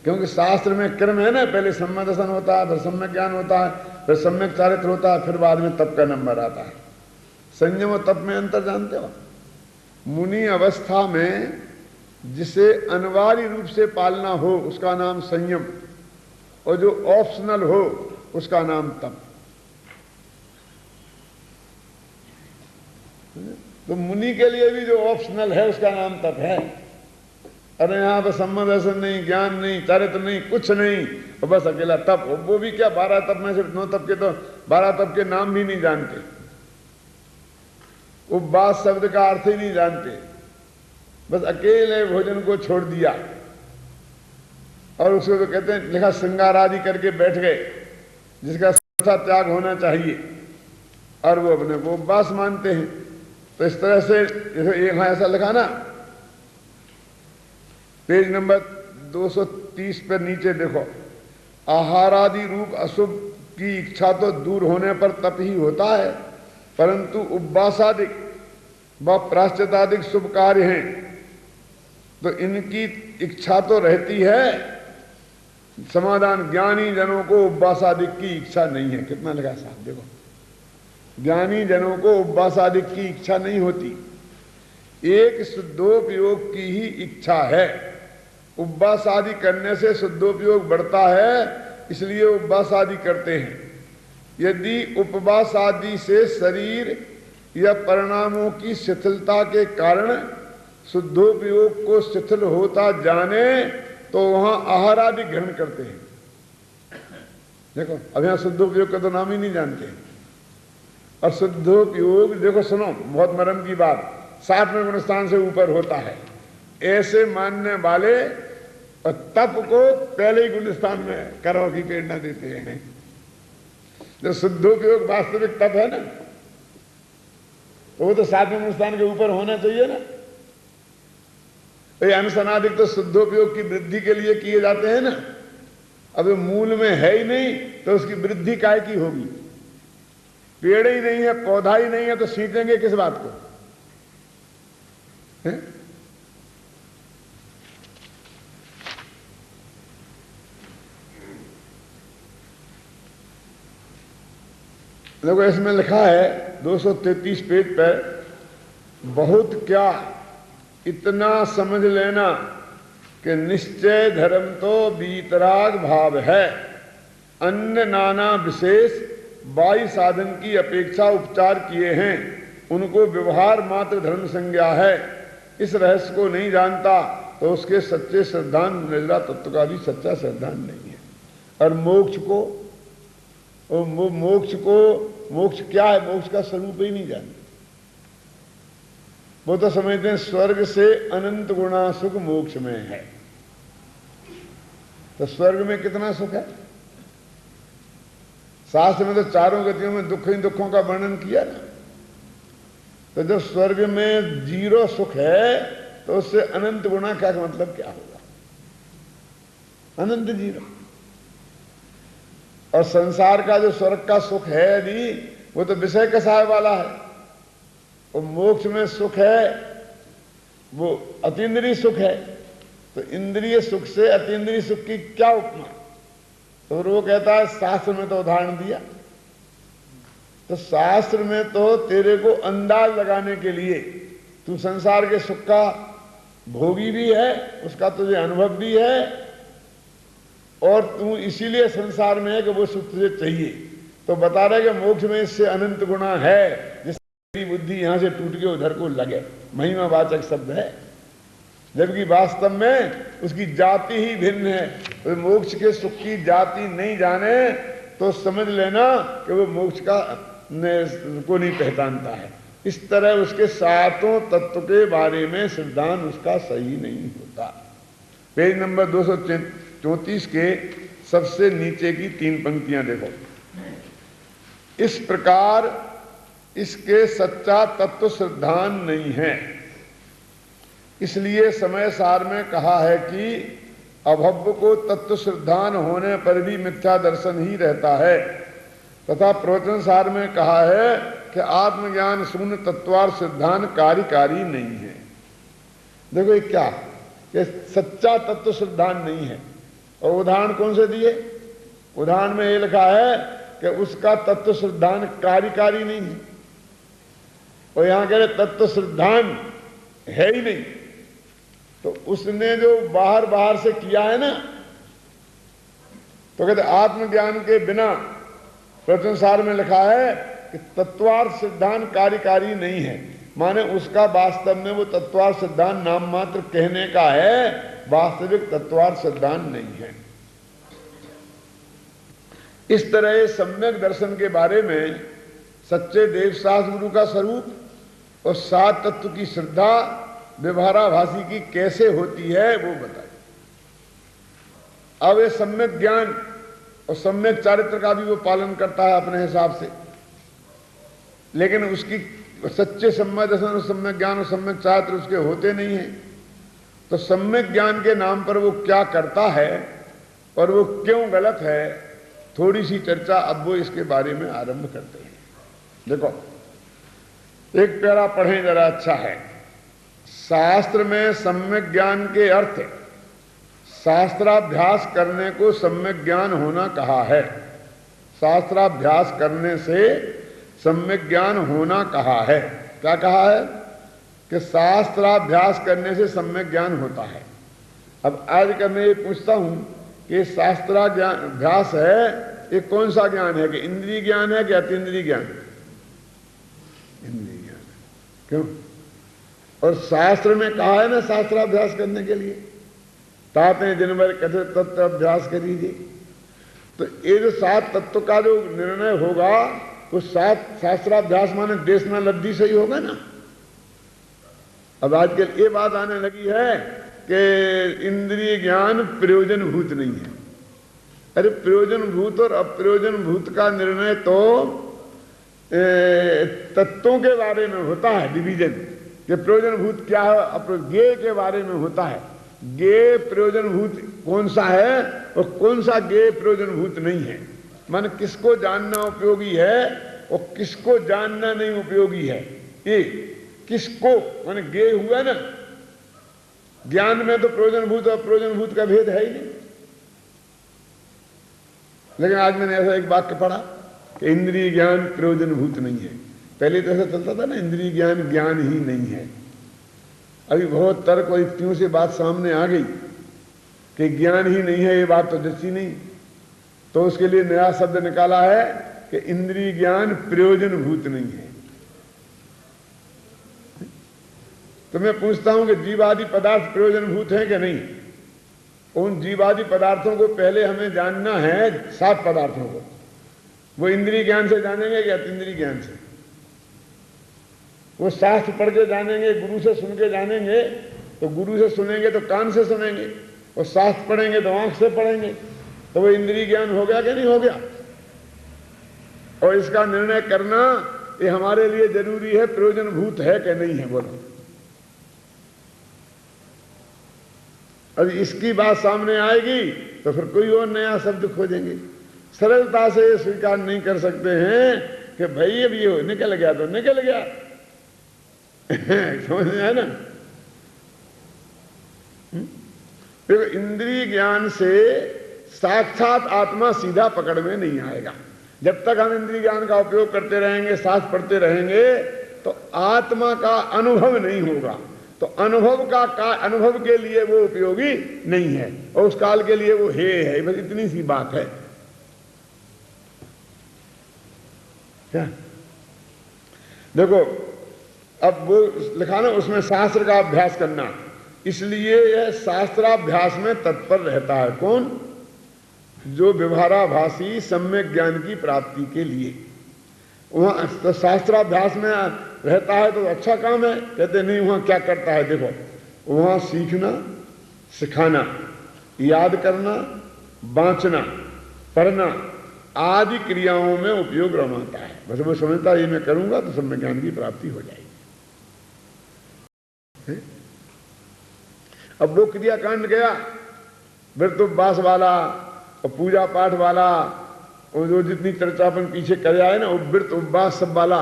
क्योंकि शास्त्र में क्रम है ना, पहले सम्यक दर्शन होता है, फिर सम्यक ज्ञान होता है, फिर सम्यक चारित्र होता है, फिर बाद में तप का नंबर आता है। संयम और तप में अंतर जानते हो? मुनि अवस्था में जिसे अनिवार्य रूप से पालना हो उसका नाम संयम, और जो ऑप्शनल हो उसका नाम तप। तो मुनि के लिए भी जो ऑप्शनल है उसका नाम तप है। अरे यहाँ पर सम्यक दर्शन नहीं, ज्ञान नहीं, चारित्र नहीं, कुछ नहीं, और बस अकेला तप। वो भी क्या 12 तप में से 9 तप के तो 12 तप के नाम भी नहीं जानते, उपवास शब्द का अर्थ ही नहीं जानते, बस अकेले भोजन को छोड़ दिया, और उसको तो कहते हैं लिखा श्रृंगार आदि करके बैठ गए, जिसका सर्वथा त्याग होना चाहिए, और वो अपने को उपवास मानते हैं। तो इस तरह से यहाँ ऐसा लिखा ना, पेज नंबर 230 पर नीचे देखो, आहारादि रूप अशुभ की इच्छा तो दूर होने पर तप ही होता है, परंतु उपवासादिक व प्राश्चितादिक शुभ कार्य हैं तो इनकी इच्छा तो रहती है। समाधान, ज्ञानी जनों को उपवासादिक की इच्छा नहीं है। कितना लगा साहब देखो, ज्ञानी जनों को उपवासादिक की इच्छा नहीं होती, एक शुद्धोपयोग की ही इच्छा है। उपवास आदि करने से शुद्धोपयोग बढ़ता है, इसलिए उपवास आदि करते हैं। यदि उपवास आदि से शरीर या परिणामों की शिथिलता के कारण शुद्धोपयोग को शिथिल होता जाने तो वहां आहार आदि ग्रहण करते हैं। देखो अब यहां शुद्धोपयोग का तो नाम ही नहीं जानते, और शुद्धोपयोग देखो सुनो, बहुत मरम की बात, 7वें गुणस्थान से ऊपर होता है, ऐसे मानने वाले और तप को पहले ही गुणस्थान में करो की प्रेरणा देते हैं। जो शुद्धोपयोग वास्तविक तप है ना, तो वो तो 7वें गुणस्थान के ऊपर होना चाहिए ना। अनुसनादिक तो शुद्धोपयोग की वृद्धि के लिए किए जाते हैं ना। अब मूल में है ही नहीं तो उसकी वृद्धि काय की होगी? पेड़ ही नहीं है, पौधा ही नहीं है, तो सींचेंगे किस बात को? है? देखो इसमें लिखा है 233 पेज पर, बहुत क्या इतना समझ लेना कि निश्चय धर्म तो वीतराग भाव है, अन्य नाना विशेष बाह्य साधन की अपेक्षा उपचार किए हैं उनको व्यवहार मात्र धर्म संज्ञा है। इस रहस्य को नहीं जानता तो उसके सच्चे श्रद्धांत निजरा तत्व का भी सच्चा श्रद्धांत नहीं है। और मोक्ष क्या है? मोक्ष का स्वरूप ही नहीं जानते। वो तो समझते हैं स्वर्ग से अनंत गुणा सुख मोक्ष में है। तो स्वर्ग में कितना सुख है? शास्त्र में तो चारों गतियों में दुख ही दुखों का वर्णन किया ना। तो जब स्वर्ग में जीरो सुख है तो उससे अनंत गुणा का मतलब क्या होगा? अनंत जीरो। और संसार का जो स्वर्ग का सुख है यदि वो तो विषय कसाय वाला है, और मोक्ष में सुख है वो अतीन्द्रिय सुख है। तो इंद्रिय सुख से अतीन्द्रिय सुख की क्या उपमा? तो वो कहता है शास्त्र में तो उदाहरण दिया। तो शास्त्र में तो तेरे को अंदाज लगाने के लिए, तू संसार के सुख का भोगी भी है, उसका तुझे अनुभव भी है, और तू इसीलिए संसार में है कि वो सुख तुझे चाहिए। तो बता रहे कि मोक्ष में इससे अनंत गुणा है, जिसकी बुद्धि यहां से टूट के उधर को लगे। महिमावाचक शब्द है, जबकि वास्तव में उसकी जाति ही भिन्न है। तो मोक्ष के सुख की जाति नहीं जाने तो समझ लेना कि वो मोक्ष का को नहीं पहचानता है। इस तरह उसके सातों तत्व के बारे में सिद्धांत उसका सही नहीं होता। पेज नंबर 234 के सबसे नीचे की 3 पंक्तियां देखो। इस प्रकार इसके सच्चा तत्व सिद्धांत नहीं है, इसलिए समय सार में कहा है कि अभव्य को तत्व सिद्धांत होने पर भी मिथ्या दर्शन ही रहता है, तथा प्रवचन सार में कहा है कि आत्मज्ञान शून्य तत्वार सिद्धांत कार्यकारी नहीं है। देखो ये क्या, ये सच्चा तत्व सिद्धांत नहीं है। और उदाहरण कौन से दिए? उदाहरण में ये लिखा है कि उसका तत्व सिद्धांत कार्यकारी नहीं है, और यहां कह रहे तत्व सिद्धांत है ही नहीं। तो उसने जो बाहर से किया है ना, तो कहते आत्मज्ञान के बिना, प्रवचनसार में लिखा है कि तत्वार्थ सिद्धांत कार्यकारी नहीं है, माने उसका वास्तव में वो तत्वार्थ सिद्धांत नाम मात्र कहने का है, वास्तविक तत्वार्थ सिद्धांत नहीं है। इस तरह सम्यक दर्शन के बारे में सच्चे देवशास्त्र गुरु का स्वरूप और 7 तत्व की श्रद्धा व्यवहाराभासी की कैसे होती है वो बताइए। अब ये सम्यक ज्ञान और सम्यक चारित्र का भी वो पालन करता है अपने हिसाब से, लेकिन उसकी सच्चे सम्यक दर्शन और सम्यक ज्ञान और सम्यक चारित्र उसके होते नहीं हैं। तो सम्यक ज्ञान के नाम पर वो क्या करता है और वो क्यों गलत है, थोड़ी सी चर्चा अब वो इसके बारे में आरंभ करते हैं। देखो एक प्यारा पढ़ें जरा, अच्छा है। शास्त्र में सम्यक ज्ञान के अर्थ शास्त्राभ्यास करने को सम्यक ज्ञान होना कहा है। शास्त्राभ्यास करने से सम्यक ज्ञान होना कहा है। क्या कहा है? कि शास्त्राभ्यास करने से सम्यक ज्ञान होता है। अब आज का मैं ये पूछता हूं कि शास्त्राभ्यास है ये कौन सा ज्ञान है? कि इंद्रिय ज्ञान है कि अतीन्द्रिय ज्ञान? इंद्रिय ज्ञान है। क्यों? और शास्त्र में कहा है ना शास्त्राभ्यास करने के लिए, ताते दिन भर कथे तत्व अभ्यास करीजिए। तो ये जो 7 तत्व का जो निर्णय होगा वो 7 शास्त्राभ्यास माने देशना लब्धि से ही होगा ना। अब आजकल ये बात आने लगी है कि इंद्रिय ज्ञान प्रयोजन भूत नहीं है। अरे प्रयोजन भूत और अप्रयोजन भूत का निर्णय तो तत्वों के बारे में होता है, डिवीजन कि प्रयोजन भूत क्या है, ज्ञेय के बारे में होता है। ज्ञेय प्रयोजन भूत कौन सा है और कौन सा ज्ञेय प्रयोजन भूत नहीं है, माने किसको जानना उपयोगी है और किसको जानना नहीं उपयोगी है। ये किसको माने ज्ञेय हुआ ना, ज्ञान में तो प्रयोजन भूत और अप्रयोजन भूत का भेद है ही नहीं। लेकिन आज मैंने ऐसा एक वाक्य पढ़ा कि इंद्रिय ज्ञान प्रयोजन भूत नहीं है। पहले तो ऐसा चलता था ना, इंद्रिय ज्ञान ज्ञान ही नहीं है। अभी बहुत तर्क और युक्तियों से बात सामने आ गई कि ज्ञान ही नहीं है, ये बात तो जच्ची नहीं। तो उसके लिए नया शब्द निकाला है कि इंद्रिय ज्ञान प्रयोजनभूत नहीं है। तो मैं पूछता हूं कि जीवादि पदार्थ प्रयोजनभूत हैं कि नहीं? उन जीवादि पदार्थों को पहले हमें जानना है, 7 पदार्थों को। वो इंद्रिय ज्ञान से जानेंगे कि अतीन्द्रिय ज्ञान से? वो शास्त्र पढ़ के जानेंगे, गुरु से सुन के जानेंगे। तो गुरु से सुनेंगे तो कान से सुनेंगे, और शास्त्र पढ़ेंगे तो आंख से पढ़ेंगे। तो वो इंद्रिय ज्ञान हो गया कि नहीं हो गया? और इसका निर्णय करना ये हमारे लिए जरूरी है, प्रयोजनभूत है कि नहीं है? बोलो। अब इसकी बात सामने आएगी तो फिर कोई और नया शब्द खोजेंगे। सरलता से ये स्वीकार नहीं कर सकते हैं कि भाई अब ये निकल गया तो निकल गया। समझ में आया ना? देखो, इंद्रिय ज्ञान से साक्षात आत्मा सीधा पकड़ में नहीं आएगा। जब तक हम इंद्रिय ज्ञान का उपयोग करते रहेंगे, शास्त्र पढ़ते रहेंगे, तो आत्मा का अनुभव नहीं होगा। तो अनुभव के लिए वो उपयोगी नहीं है, और उस काल के लिए वो है। बस इतनी सी बात है। क्या देखो, अब वो लिखा ना उसमें शास्त्र का अभ्यास करना, इसलिए यह शास्त्राभ्यास में तत्पर रहता है। कौन? जो व्यवहाराभासी सम्यक ज्ञान की प्राप्ति के लिए। वहां तो शास्त्राभ्यास में रहता है तो अच्छा काम है। कहते नहीं, वहां क्या करता है? देखो, वहां सीखना, सिखाना, याद करना, बांचना, पढ़ना आदि क्रियाओं में उपयोग रमाता है। बस मैं समझता ये मैं करूंगा तो सम्यक ज्ञान की प्राप्ति हो जाएगी। अब वो क्रियाकांड गया, व्रत उपवास वाला और पूजा पाठ वाला, और जो जितनी चर्चा अपन पीछे कर आए ना, व्रत उपवास सब वाला।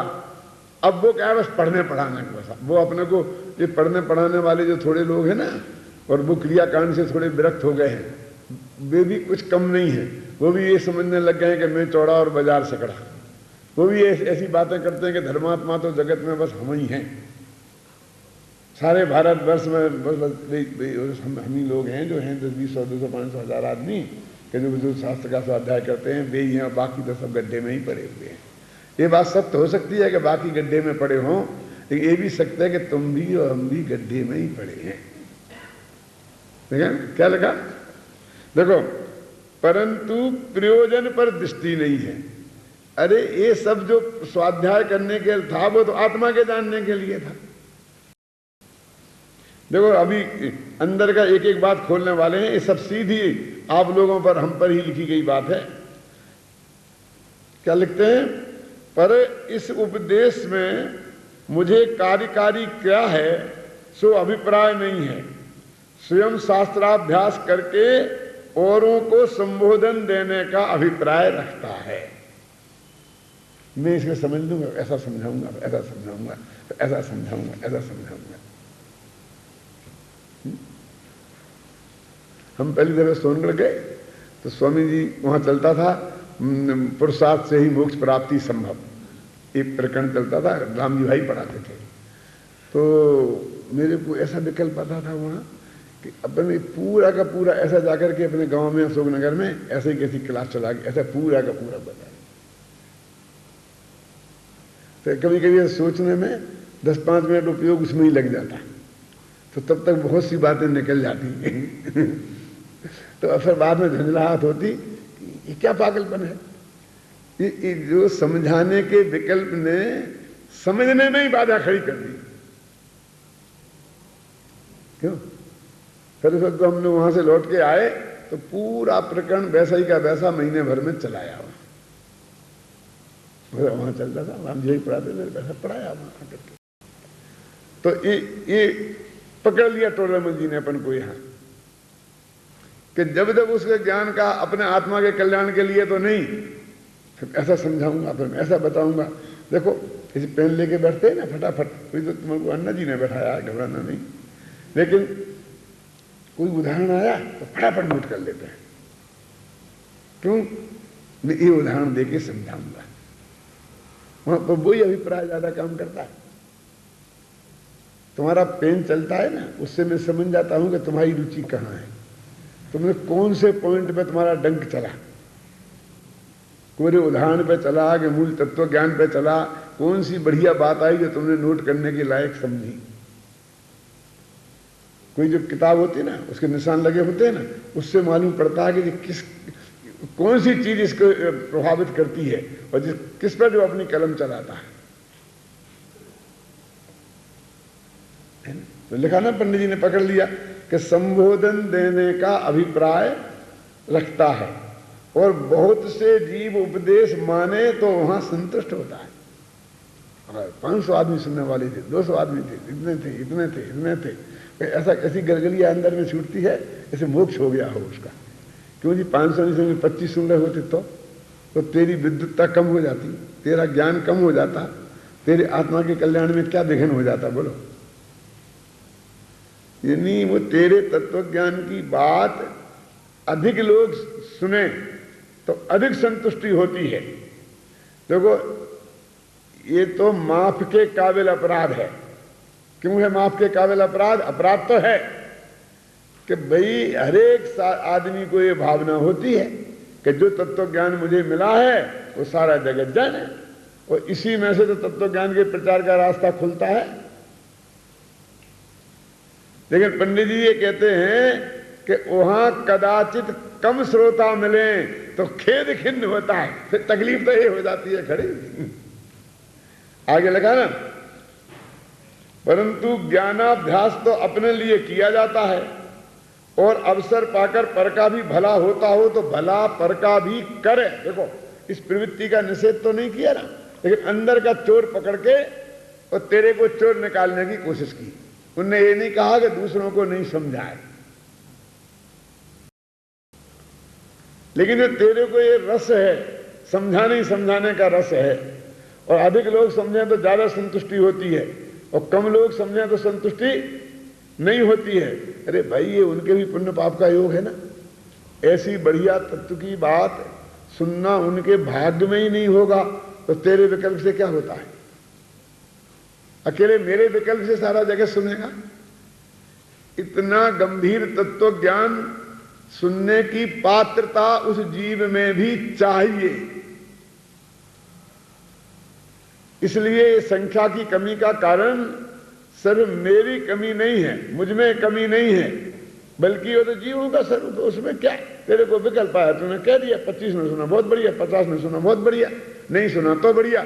अब वो क्या है? बस पढ़ने पढ़ाने को। बस वो अपने को ये पढ़ने पढ़ाने वाले जो थोड़े लोग हैं ना, और वो क्रियाकांड से थोड़े विरक्त हो गए हैं, वे भी कुछ कम नहीं है। वो भी ये समझने लग गए हैं कि मैं चौड़ा और बाजार सकड़ा। वो भी ऐसी बातें करते हैं कि धर्मात्मा तो जगत में बस हम ही हैं, सारे भारतवर्ष में बस हम ही लोग हैं जो हैं 10, 20, 100, 200, 500, 1000 आदमी के जो शास्त्र का स्वाध्याय करते हैं, वे ही हैं, बाकी तो सब गड्ढे में ही पड़े हुए हैं। ये बात सत्य हो सकती है कि बाकी गड्ढे में पड़े हों, लेकिन ये भी सकता है कि तुम भी और हम भी गड्ढे में ही पड़े हैं। देखा क्या लगा? देखो, परंतु प्रयोजन पर दृष्टि नहीं है। अरे ये सब जो स्वाध्याय करने के लिए था, वो तो आत्मा के जानने के लिए था। देखो, अभी अंदर का एक एक बात खोलने वाले हैं। ये सब सीधी आप लोगों पर, हम पर ही लिखी गई बात है। क्या लिखते हैं? पर इस उपदेश में मुझे कार्यकारी क्या है सो अभिप्राय नहीं है। स्वयं शास्त्राभ्यास करके औरों को संबोधन देने का अभिप्राय रखता है। मैं इसमें समझ लूंगा, ऐसा समझाऊंगा, ऐसा समझाऊंगा, ऐसा समझाऊंगा, ऐसा समझाऊंगा। हम पहली दफे सोनगढ़ गए तो स्वामी जी वहां चलता था, पुरुषार्थ से ही मोक्ष प्राप्ति संभव, एक प्रकरण चलता था। राम जी भाई पढ़ाते थे। तो मेरे को ऐसा विकल्प आता था वहां कि अपने पूरा का पूरा ऐसा जाकर के अपने गांव में अशोकनगर में ऐसे ही कैसी क्लास चला के ऐसा पूरा का पूरा बता। तो कभी कभी सोचने में 10-5 मिनट उपयोग उसमें ही लग जाता, तो तब तक बहुत सी बातें निकल जाती। तो फिर बाद में झंझलाहट होती, ये क्या पागलपन है? ये जो समझाने के विकल्प ने समझने में ही बाधा खड़ी कर दी। क्यों? फिर उस वक्त हमने वहां से लौट के आए तो पूरा प्रकरण वैसा ही का वैसा महीने भर में चलाया। वहां चलता था, राम जी पढ़ाते थे, वैसा पढ़ाया वहां करके। तो ये पकड़ लिया टोलरमल जी ने अपन को यहाँ, कि जब जब उसके ज्ञान का अपने आत्मा के कल्याण के लिए तो नहीं, फिर ऐसा समझाऊंगा, फिर ऐसा बताऊंगा। देखो, इसे पेन लेके बैठते हैं ना फटाफट, कोई तो तुमको अन्ना जी ने बैठाया, घबराना नहीं। लेकिन कोई उदाहरण आया तो फटाफट नोट कर लेते हैं। क्यों? मैं ये उदाहरण देके समझाऊंगा। वहां पर वही अभिप्राय ज्यादा काम करता है। तुम्हारा पेन चलता है ना, उससे मैं समझ जाता हूं कि तुम्हारी रुचि कहां है, तुमने कौन से पॉइंट पे तुम्हारा डंक चला। पूरे उदाहरण पे चला कि मूल तत्व ज्ञान पे चला, कौन सी बढ़िया बात आई जो तुमने नोट करने के लायक समझी? कोई जो किताब होती है ना, उसके निशान लगे होते हैं ना, उससे मालूम पड़ता है कि कौन सी चीज इसको प्रभावित करती है और किस पर जो अपनी कलम चलाता है ना? तो लिखा ना, पंडित जी ने पकड़ लिया कि संबोधन देने का अभिप्राय रखता है और बहुत से जीव उपदेश माने तो वहां संतुष्ट होता है। 500 आदमी सुनने वाले थे, 200 आदमी थे, इतने थे, इतने थे, इतने थे, ऐसा ऐसी गलगलियां अंदर में छूटती है जैसे मोक्ष हो गया हो उसका। क्यों जी? 500 में 25 सुन रहे होते तो तेरी विद्युतता कम हो जाती, तेरा ज्ञान कम हो जाता, तेरे आत्मा के कल्याण में क्या विघ्न हो जाता बोलो? यानी वो तेरे तत्व ज्ञान की बात अधिक लोग सुने तो अधिक संतुष्टि होती है। देखो, ये तो माफ के काबिल अपराध है। क्यों है माफ के काबिल अपराध? अपराध तो है कि भाई हर एक आदमी को ये भावना होती है कि जो तत्व ज्ञान मुझे मिला है वो सारा जगत जान है, और इसी में से तो तत्व ज्ञान के प्रचार का रास्ता खुलता है। लेकिन पंडित जी ये कहते हैं कि वहां कदाचित कम श्रोता मिले तो खेद खिन्न होता है, फिर तकलीफ तो ये हो जाती है खड़ी। आगे लगा ना, परंतु ज्ञानाभ्यास तो अपने लिए किया जाता है और अवसर पाकर पर का भी भला होता हो तो भला पर का भी करे। देखो, इस प्रवृत्ति का निषेध तो नहीं किया ना, लेकिन अंदर का चोर पकड़ के और तेरे को चोर निकालने की कोशिश की। उनने ये नहीं कहा कि दूसरों को नहीं समझाए, लेकिन जो तेरे को ये रस है, समझाने ही समझाने का रस है, और अधिक लोग समझें तो ज्यादा संतुष्टि होती है और कम लोग समझें तो संतुष्टि नहीं होती है। अरे भाई, ये उनके भी पुण्य पाप का योग है ना। ऐसी बढ़िया तत्व की बात सुनना उनके भाग्य में ही नहीं होगा तो तेरे विकल्प से क्या होता है? अकेले मेरे विकल्प से सारा जगत सुनेगा? इतना गंभीर तत्व ज्ञान सुनने की पात्रता उस जीव में भी चाहिए। इसलिए संख्या की कमी का कारण सिर्फ मेरी कमी नहीं है, मुझ में कमी नहीं है, बल्कि वो तो जीवों का स्वरूप। उसमें क्या तेरे को विकल्प आया, तूने कह दिया 25 ने सुना बहुत बढ़िया, 50 ने सुना बहुत बढ़िया, नहीं सुना तो बढ़िया।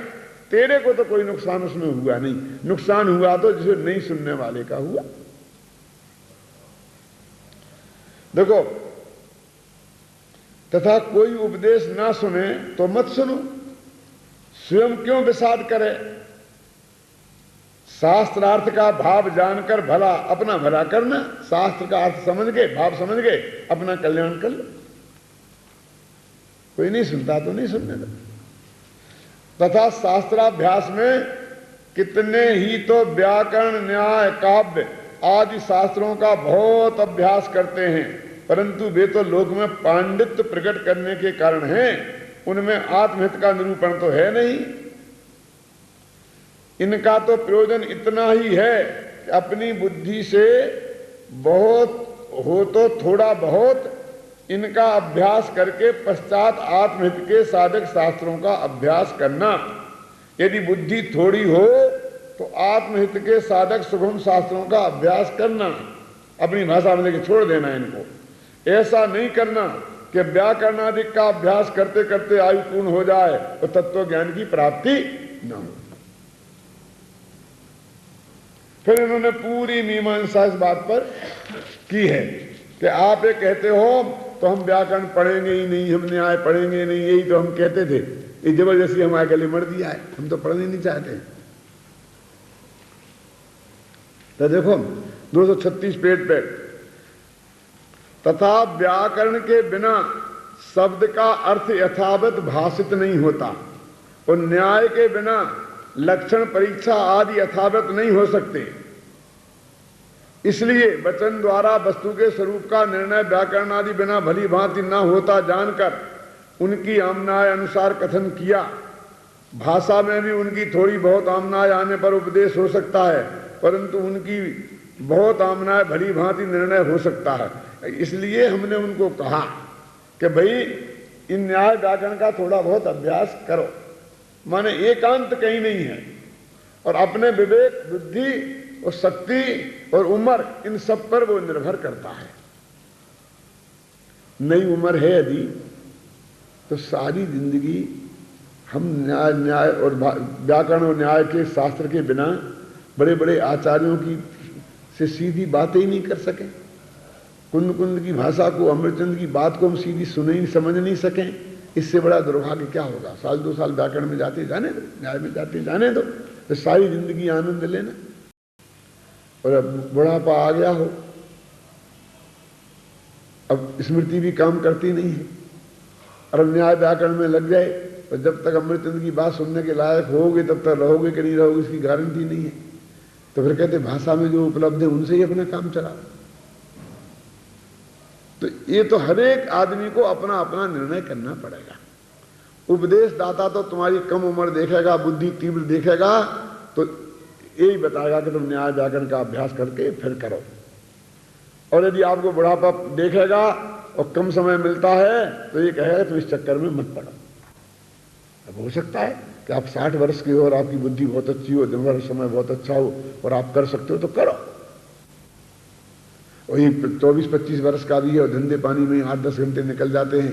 तेरे को तो कोई नुकसान उसमें हुआ नहीं। नुकसान हुआ तो जिसे नहीं सुनने वाले का हुआ। देखो, तथा कोई उपदेश ना सुने तो मत सुनो, स्वयं क्यों विषाद करे। शास्त्रार्थ का भाव जानकर भला अपना भला करना, शास्त्र का अर्थ समझ के, भाव समझ के अपना कल्याण कर लो। कोई नहीं सुनता तो नहीं सुनने दो। तथा शास्त्राभ्यास में कितने ही तो व्याकरण, न्याय, काव्य आदि शास्त्रों का बहुत अभ्यास करते हैं, परंतु वे तो लोक में पांडित्य प्रकट करने के कारण हैं, उनमें आत्महित का निरूपण तो है नहीं। इनका तो प्रयोजन इतना ही है कि अपनी बुद्धि से बहुत हो तो थोड़ा बहुत इनका अभ्यास करके पश्चात आत्महित के साधक शास्त्रों का अभ्यास करना। यदि बुद्धि थोड़ी हो तो आत्महित के साधक सुगम शास्त्रों का अभ्यास करना, अपनी भाषा में लेके छोड़ देना इनको। ऐसा नहीं करना कि व्याकरण आदि का अभ्यास करते करते आयु पूर्ण हो जाए और तत्व ज्ञान की प्राप्ति न हो। फिर इन्होंने पूरी मीमांसा इस बात पर की है कि आप ये कहते हो तो हम व्याकरण पढ़ेंगे ही नहीं, हम न्याय पढ़ेंगे नहीं, यही तो हम कहते थे। ये जबरदस्ती हमारे गले मर दिया है, हम तो पढ़ने नहीं चाहते। तो देखो 236 पेज पे, तथा व्याकरण के बिना शब्द का अर्थ यथावत भाषित नहीं होता और न्याय के बिना लक्षण परीक्षा आदि यथावत नहीं हो सकते। इसलिए वचन द्वारा वस्तु के स्वरूप का निर्णय व्याकरण आदि बिना भली भांति न होता जानकर उनकी आमनाय अनुसार कथन किया। भाषा में भी उनकी थोड़ी बहुत आमनाय आने पर उपदेश हो सकता है, परंतु उनकी बहुत आमनाय भली भांति निर्णय हो सकता है। इसलिए हमने उनको कहा कि भाई इन न्याय व्याकरण का थोड़ा बहुत अभ्यास करो। माने एकांत कहीं नहीं है, और अपने विवेक, बुद्धि और शक्ति और उम्र, इन सब पर वो निर्भर करता है। नई उम्र है यदि, तो सारी जिंदगी हम न्याय और व्याकरण और न्याय के शास्त्र के बिना बड़े बड़े आचार्यों की से सीधी बातें ही नहीं कर सके। कुंद कुंद की भाषा को, अमृतचंद की बात को हम सीधी सुने ही समझ नहीं सकें, इससे बड़ा दुर्भाग्य क्या होगा। साल 2 साल व्याकरण में जाते जाने दो, न्याय में जाते जाने दो, तो सारी जिंदगी आनंद लेना। और अब बुढ़ापा आ गया हो, अब स्मृति भी काम करती नहीं है, और अब न्याय व्याकरण में लग जाए, और जब तक अमृतचंद की बात सुनने के लायक होगे तब तक रहोगे कि नहीं रहोगे इसकी गारंटी नहीं है। तो फिर कहते भाषा में जो उपलब्ध है उनसे ही अपना काम चला। तो ये तो हर एक आदमी को अपना अपना निर्णय करना पड़ेगा। उपदेश दाता तो तुम्हारी कम उम्र देखेगा, बुद्धि तीव्र देखेगा, तो यही बताएगा कि तुम न्याय व्याकरण का अभ्यास करके फिर करो। और यदि आपको बुढ़ापा देखेगा और कम समय मिलता है तो ये कहेगा तुम इस चक्कर में मत पड़ो। अब हो सकता है कि आप 60 वर्ष के हो और आपकी बुद्धि बहुत अच्छी हो, दिन भर समय बहुत अच्छा हो और आप कर सकते हो तो करो। वही 24-25 वर्ष का भी है और धंधे पानी में 8-10 घंटे निकल जाते हैं,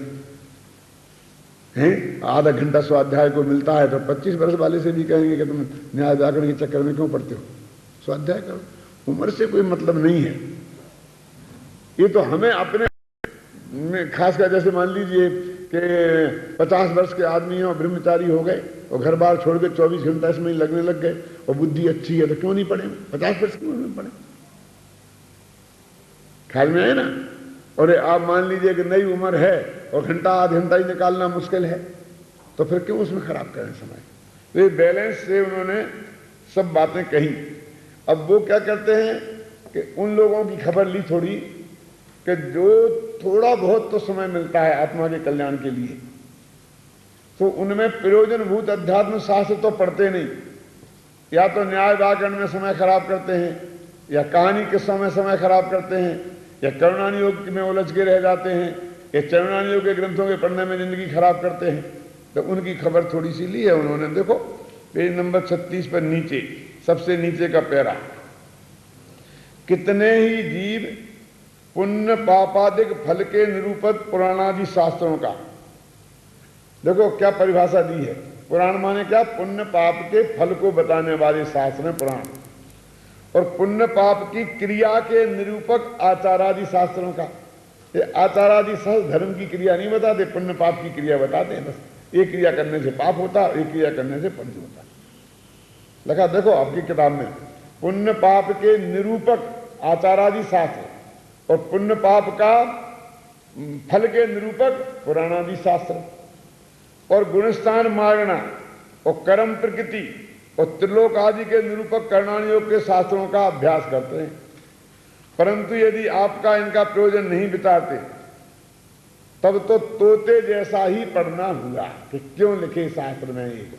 आधा घंटा स्वाध्याय को मिलता है, तो 25 वर्ष वाले से भी कहेंगे कि तुम न्याय व्याकरण के चक्कर में क्यों पढ़ते हो, स्वाध्याय करो। उम्र से कोई मतलब नहीं है। ये तो हमें अपने में खासकर, जैसे मान लीजिए कि 50 वर्ष के आदमी हैं और ब्रह्मचारी हो गए और घर बार छोड़ के 24 घंटा इसमें ही लगने लग गए और बुद्धि अच्छी है, तो क्यों नहीं पढ़े? 50 वर्ष क्यों नहीं पढ़े? ख्याल में आए ना। और आप मान लीजिए कि नई उम्र है और घंटा आध घंटा ही निकालना मुश्किल है, तो फिर क्यों उसमें खराब करें समय? तो ये बैलेंस से उन्होंने सब बातें कही। अब वो क्या करते हैं कि उन लोगों की खबर ली थोड़ी, कि जो थोड़ा बहुत तो समय मिलता है आत्मा के कल्याण के लिए, तो उनमें प्रयोजनभूत अध्यात्म शास्त्र तो पढ़ते नहीं, या तो न्याय व्याकरण में समय खराब करते हैं, या कहानी किस्सों में समय खराब करते हैं, या करुणानि योग में उलझ के रह जाते हैं, या चरुणानि योग के ग्रंथों के पढ़ने में जिंदगी खराब करते हैं। तो उनकी खबर थोड़ी सी ली है उन्होंने। देखो पेज नंबर 36 पर नीचे, सबसे नीचे का पैरा, कितने ही जीव पुण्य पापादिक फल के निरूपक पुराणादि शास्त्रों का। देखो क्या परिभाषा दी है। पुराण माने क्या? पुण्य पाप के फल को बताने वाले शास्त्र हैं पुराण। और पुण्य पाप की क्रिया के निरूपक आचारादि शास्त्रों का। ये आचारादि शास्त्र धर्म की क्रिया नहीं बताते, पुण्य पाप की क्रिया बताते हैं। बस एक क्रिया करने से पाप होता, एक क्रिया करने से पुण्य होता। लिखा देखो आपकी किताब में, पुण्य पाप के निरूपक आचारादि शास्त्र और पुण्य पाप का फल के निरूपक पुराणादि शास्त्र, और गुणस्थान मारणा और कर्म प्रकृति और त्रिलोक आदि के निरूपक कर्णानि योग के शास्त्रों का अभ्यास करते हैं। परंतु यदि आपका इनका प्रयोजन नहीं बिताते तब तो तोते जैसा ही पढ़ना हुआ कि क्यों लिखे शास्त्र में एक।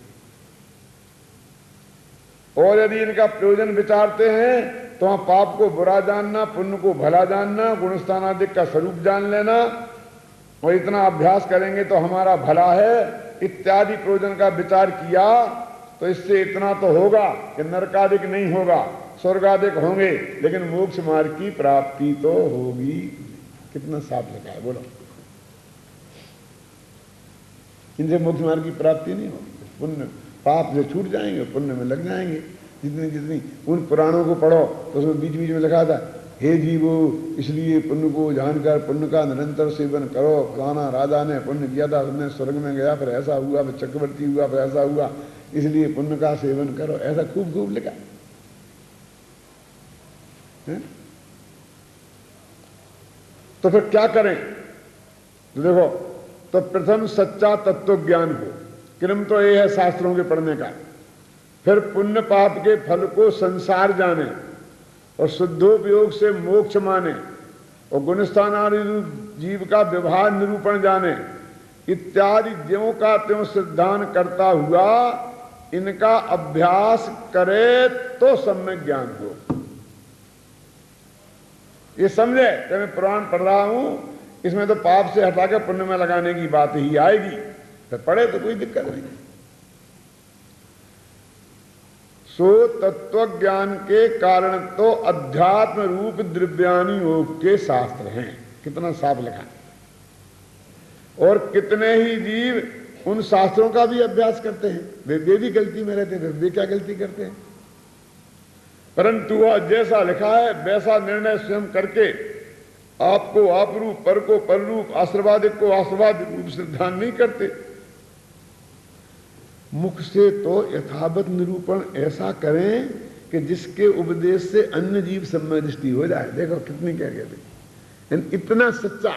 और यदि इनका प्रयोजन विचारते हैं तो वहां पाप को बुरा जानना, पुण्य को भला जानना, गुणस्थानादिक का स्वरूप जान लेना, और इतना अभ्यास करेंगे तो हमारा भला है इत्यादि प्रयोजन का विचार किया तो इससे इतना तो होगा कि नरकादिक नहीं होगा, स्वर्गादिक होंगे, लेकिन मोक्ष मार्ग की प्राप्ति तो होगी। कितना साफ लिखा है, बोलो। इनसे मोक्ष मार्ग की प्राप्ति नहीं होगी, पुण्य पाप से छूट जाएंगे, पुण्य में लग जाएंगे। जितनी जितनी उन पुराणों को पढ़ो तो उसमें बीच बीच में लिखा था, हे जीवो इसलिए पुण्य को जानकर पुण्य का निरंतर सेवन करो। फलाना राजा ने पुण्य किया था, उसने स्वर्ग में गया, फिर ऐसा हुआ, फिर चक्रवर्ती हुआ, फिर ऐसा हुआ, इसलिए पुण्य का सेवन करो। ऐसा खूब खूब लिखा है। तो फिर क्या करें? तो देखो, तो प्रथम सच्चा तत्व ज्ञान हो, क्रम तो ये है शास्त्रों के पढ़ने का। फिर पुण्य पाप के फल को संसार जाने और शुद्धोपयोग से मोक्ष माने और गुणस्थानादि जीव का व्यवहार निरूपण जाने इत्यादि ज्यों का त्यों सिद्धांत करता हुआ इनका अभ्यास करे तो सम्यक ज्ञान हो। ये समझे कि मैं पुराण पढ़ रहा हूं, इसमें तो पाप से हटाकर पुण्य में लगाने की बात ही आएगी, तो पढ़े तो कोई दिक्कत नहीं। सो तत्व ज्ञान के कारण तो अध्यात्म रूप द्रव्यानि योग के शास्त्र हैं। कितना साफ लिखा। और कितने ही जीव उन शास्त्रों का भी अभ्यास करते हैं, वे भी गलती में रहते हैं। वे क्या गलती करते हैं? परंतु वह जैसा लिखा है वैसा निर्णय स्वयं करके आपको आप रूप, पर को पर रूप, आशीर्वादिक को आशीर्वाद रूप से ध्यान नहीं करते। मुख से तो यथावत निरूपण ऐसा करें कि जिसके उपदेश से अन्य जीव सम्मय दृष्टि हो जाए। देखो कितनी कह गए, इतना सच्चा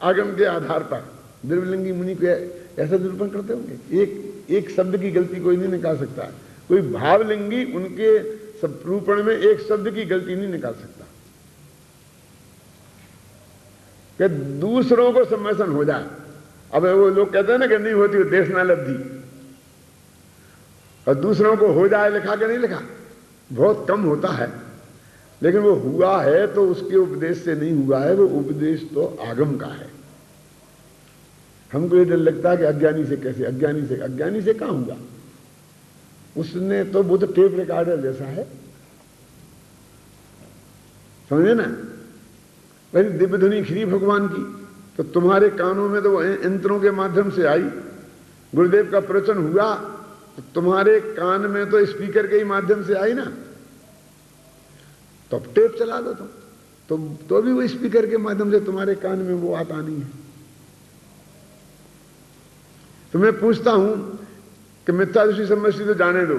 आगम के आधार पर द्रव्यलिंगी मुनि को ऐसा निरूपण करते होंगे। एक शब्द की गलती कोई नहीं निकाल सकता। कोई भावलिंगी उनके रूपण में एक शब्द की गलती नहीं निकाल सकता कि दूसरों को सम्मोहन हो जाए। अब वो लोग कहते हैं ना कि नहीं होती वो देशना लब्धि, और दूसरों को हो जाए लिखा के नहीं लिखा, बहुत कम होता है। लेकिन वो हुआ है तो उसके उपदेश से नहीं हुआ है, वो उपदेश तो आगम का है। हमको ये डर लगता है कि अज्ञानी से कैसे, अज्ञानी से कहां हुआ? उसने तो वो तो टेप रिकॉर्डर जैसा है, समझे ना। भाई दिव्य ध्वनि खिरी भगवान की, तो तुम्हारे कानों में तो वो यंत्रों के माध्यम से आई। गुरुदेव का प्रवचन हुआ तो तुम्हारे कान में तो स्पीकर के ही माध्यम से आई ना। तो अब टेप चला दो तुम, तो भी वो स्पीकर के माध्यम से तुम्हारे कान में वो आता नहीं है। तो मैं पूछता हूं कि मिथ्या दृष्टि समझती तो जाने दो,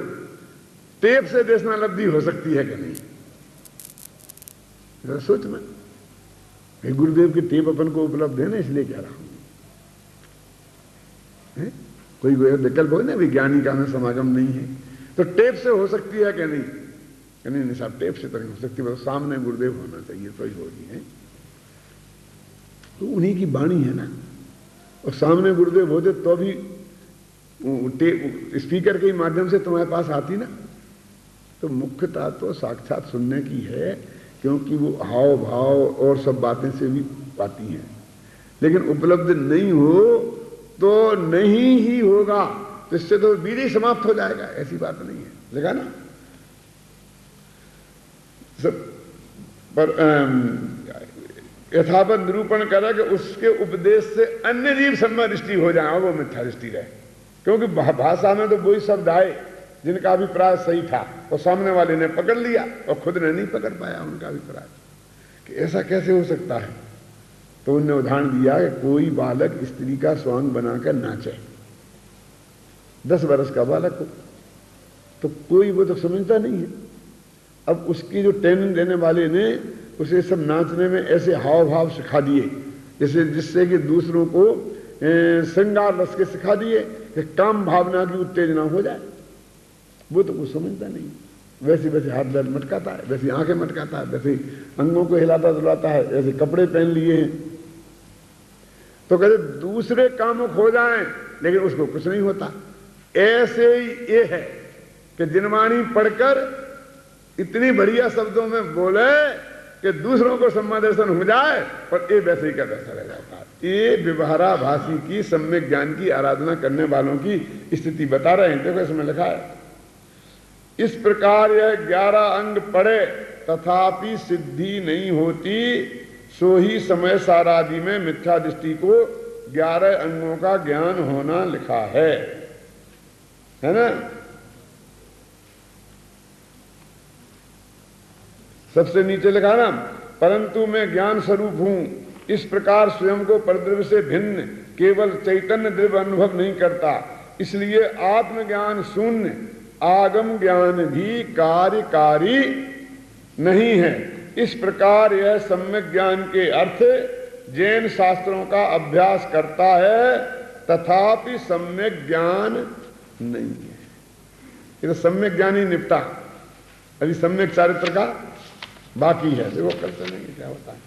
टेप से देशनालब्धि हो सकती है कि नहीं? जरा सोच में। गुरुदेव की टेप अपन को उपलब्ध है ना, इसलिए कह रहा हूं। कोई विकल्प हो ना, विज्ञानी का में समागम नहीं है, तो टेप से हो सकती है कि नहीं? नहीं साहब, टेप से तो नहीं हो सकती, बस सामने गुरुदेव होना चाहिए तो ही होगी है। तो उन्हीं की वाणी है ना, और सामने गुरुदेव होते तो भी स्पीकर के माध्यम से तुम्हारे पास आती ना। तो मुख्यता तो साक्षात सुनने की है, क्योंकि वो हाव भाव और सब बातें से भी पाती हैं। लेकिन उपलब्ध नहीं हो तो नहीं ही होगा, तो इससे तो बीज ही समाप्त हो जाएगा। ऐसी बात नहीं है, लगा ना। सब पर यथावत निरूपण करा कि उसके उपदेश से अन्य जीव सम्मय दृष्टि हो जाए, वो मिथ्या दृष्टि रहे। क्योंकि भाषा में तो वही शब्द आए जिनका अभिप्राय सही था, और सामने वाले ने पकड़ लिया और खुद ने नहीं पकड़ पाया उनका अभिप्राय कि ऐसा कैसे हो सकता है। तो उन्होंने उदाहरण दिया कि कोई बालक स्त्री का स्वांग बनाकर नाचे, 10 वर्ष का बालक हो, तो कोई वो तो समझता नहीं है। अब उसकी जो ट्रेनिंग देने वाले ने उसे सब नाचने में ऐसे हाव भाव सिखा दिए, जैसे जिससे कि दूसरों को श्रृंगार रस के सिखा दिए कि काम भावना की उत्तेजना हो जाए। वो तो कुछ समझता नहीं। वैसे वैसे हाथ पैर मटकाता है, वैसे आंखें मटकाता है, वैसे अंगों को हिलाता डुलाता है, ऐसे कपड़े पहन लिए हैं। तो कहते दूसरे कामुक हो जाएं, लेकिन उसको कुछ नहीं होता। ऐसे ही ये है कि जिनवाणी पढ़कर इतनी बढ़िया शब्दों में बोले कि दूसरों को सम्मादर्शन हो जाए, पर ये वैसे ही का वैसा रह जाता है। ये व्यवहाराभासी की सम्यक ज्ञान की आराधना करने वालों की स्थिति बता रहे हैं। देखो इसमें लिखा है, इस प्रकार यह 11 अंग पढ़े तथापि सिद्धि नहीं होती, सो ही समय सारादि में मिथ्या दृष्टि को 11 अंगों का ज्ञान होना लिखा है ना। सबसे नीचे लिखा ना, परंतु मैं ज्ञान स्वरूप हूं, इस प्रकार स्वयं को परद्रव्य से भिन्न केवल चैतन्य द्रव्य अनुभव नहीं करता, इसलिए आत्मज्ञान शून्य आगम ज्ञान भी कार्यकारी नहीं है। इस प्रकार यह सम्यक ज्ञान के अर्थ जैन शास्त्रों का अभ्यास करता है, तथापि सम्यक ज्ञान नहीं है। ये तो सम्यक ज्ञान ही निपटा, अभी सम्यक चारित्र का बाकी है। देखो कल चलेंगे क्या होता है।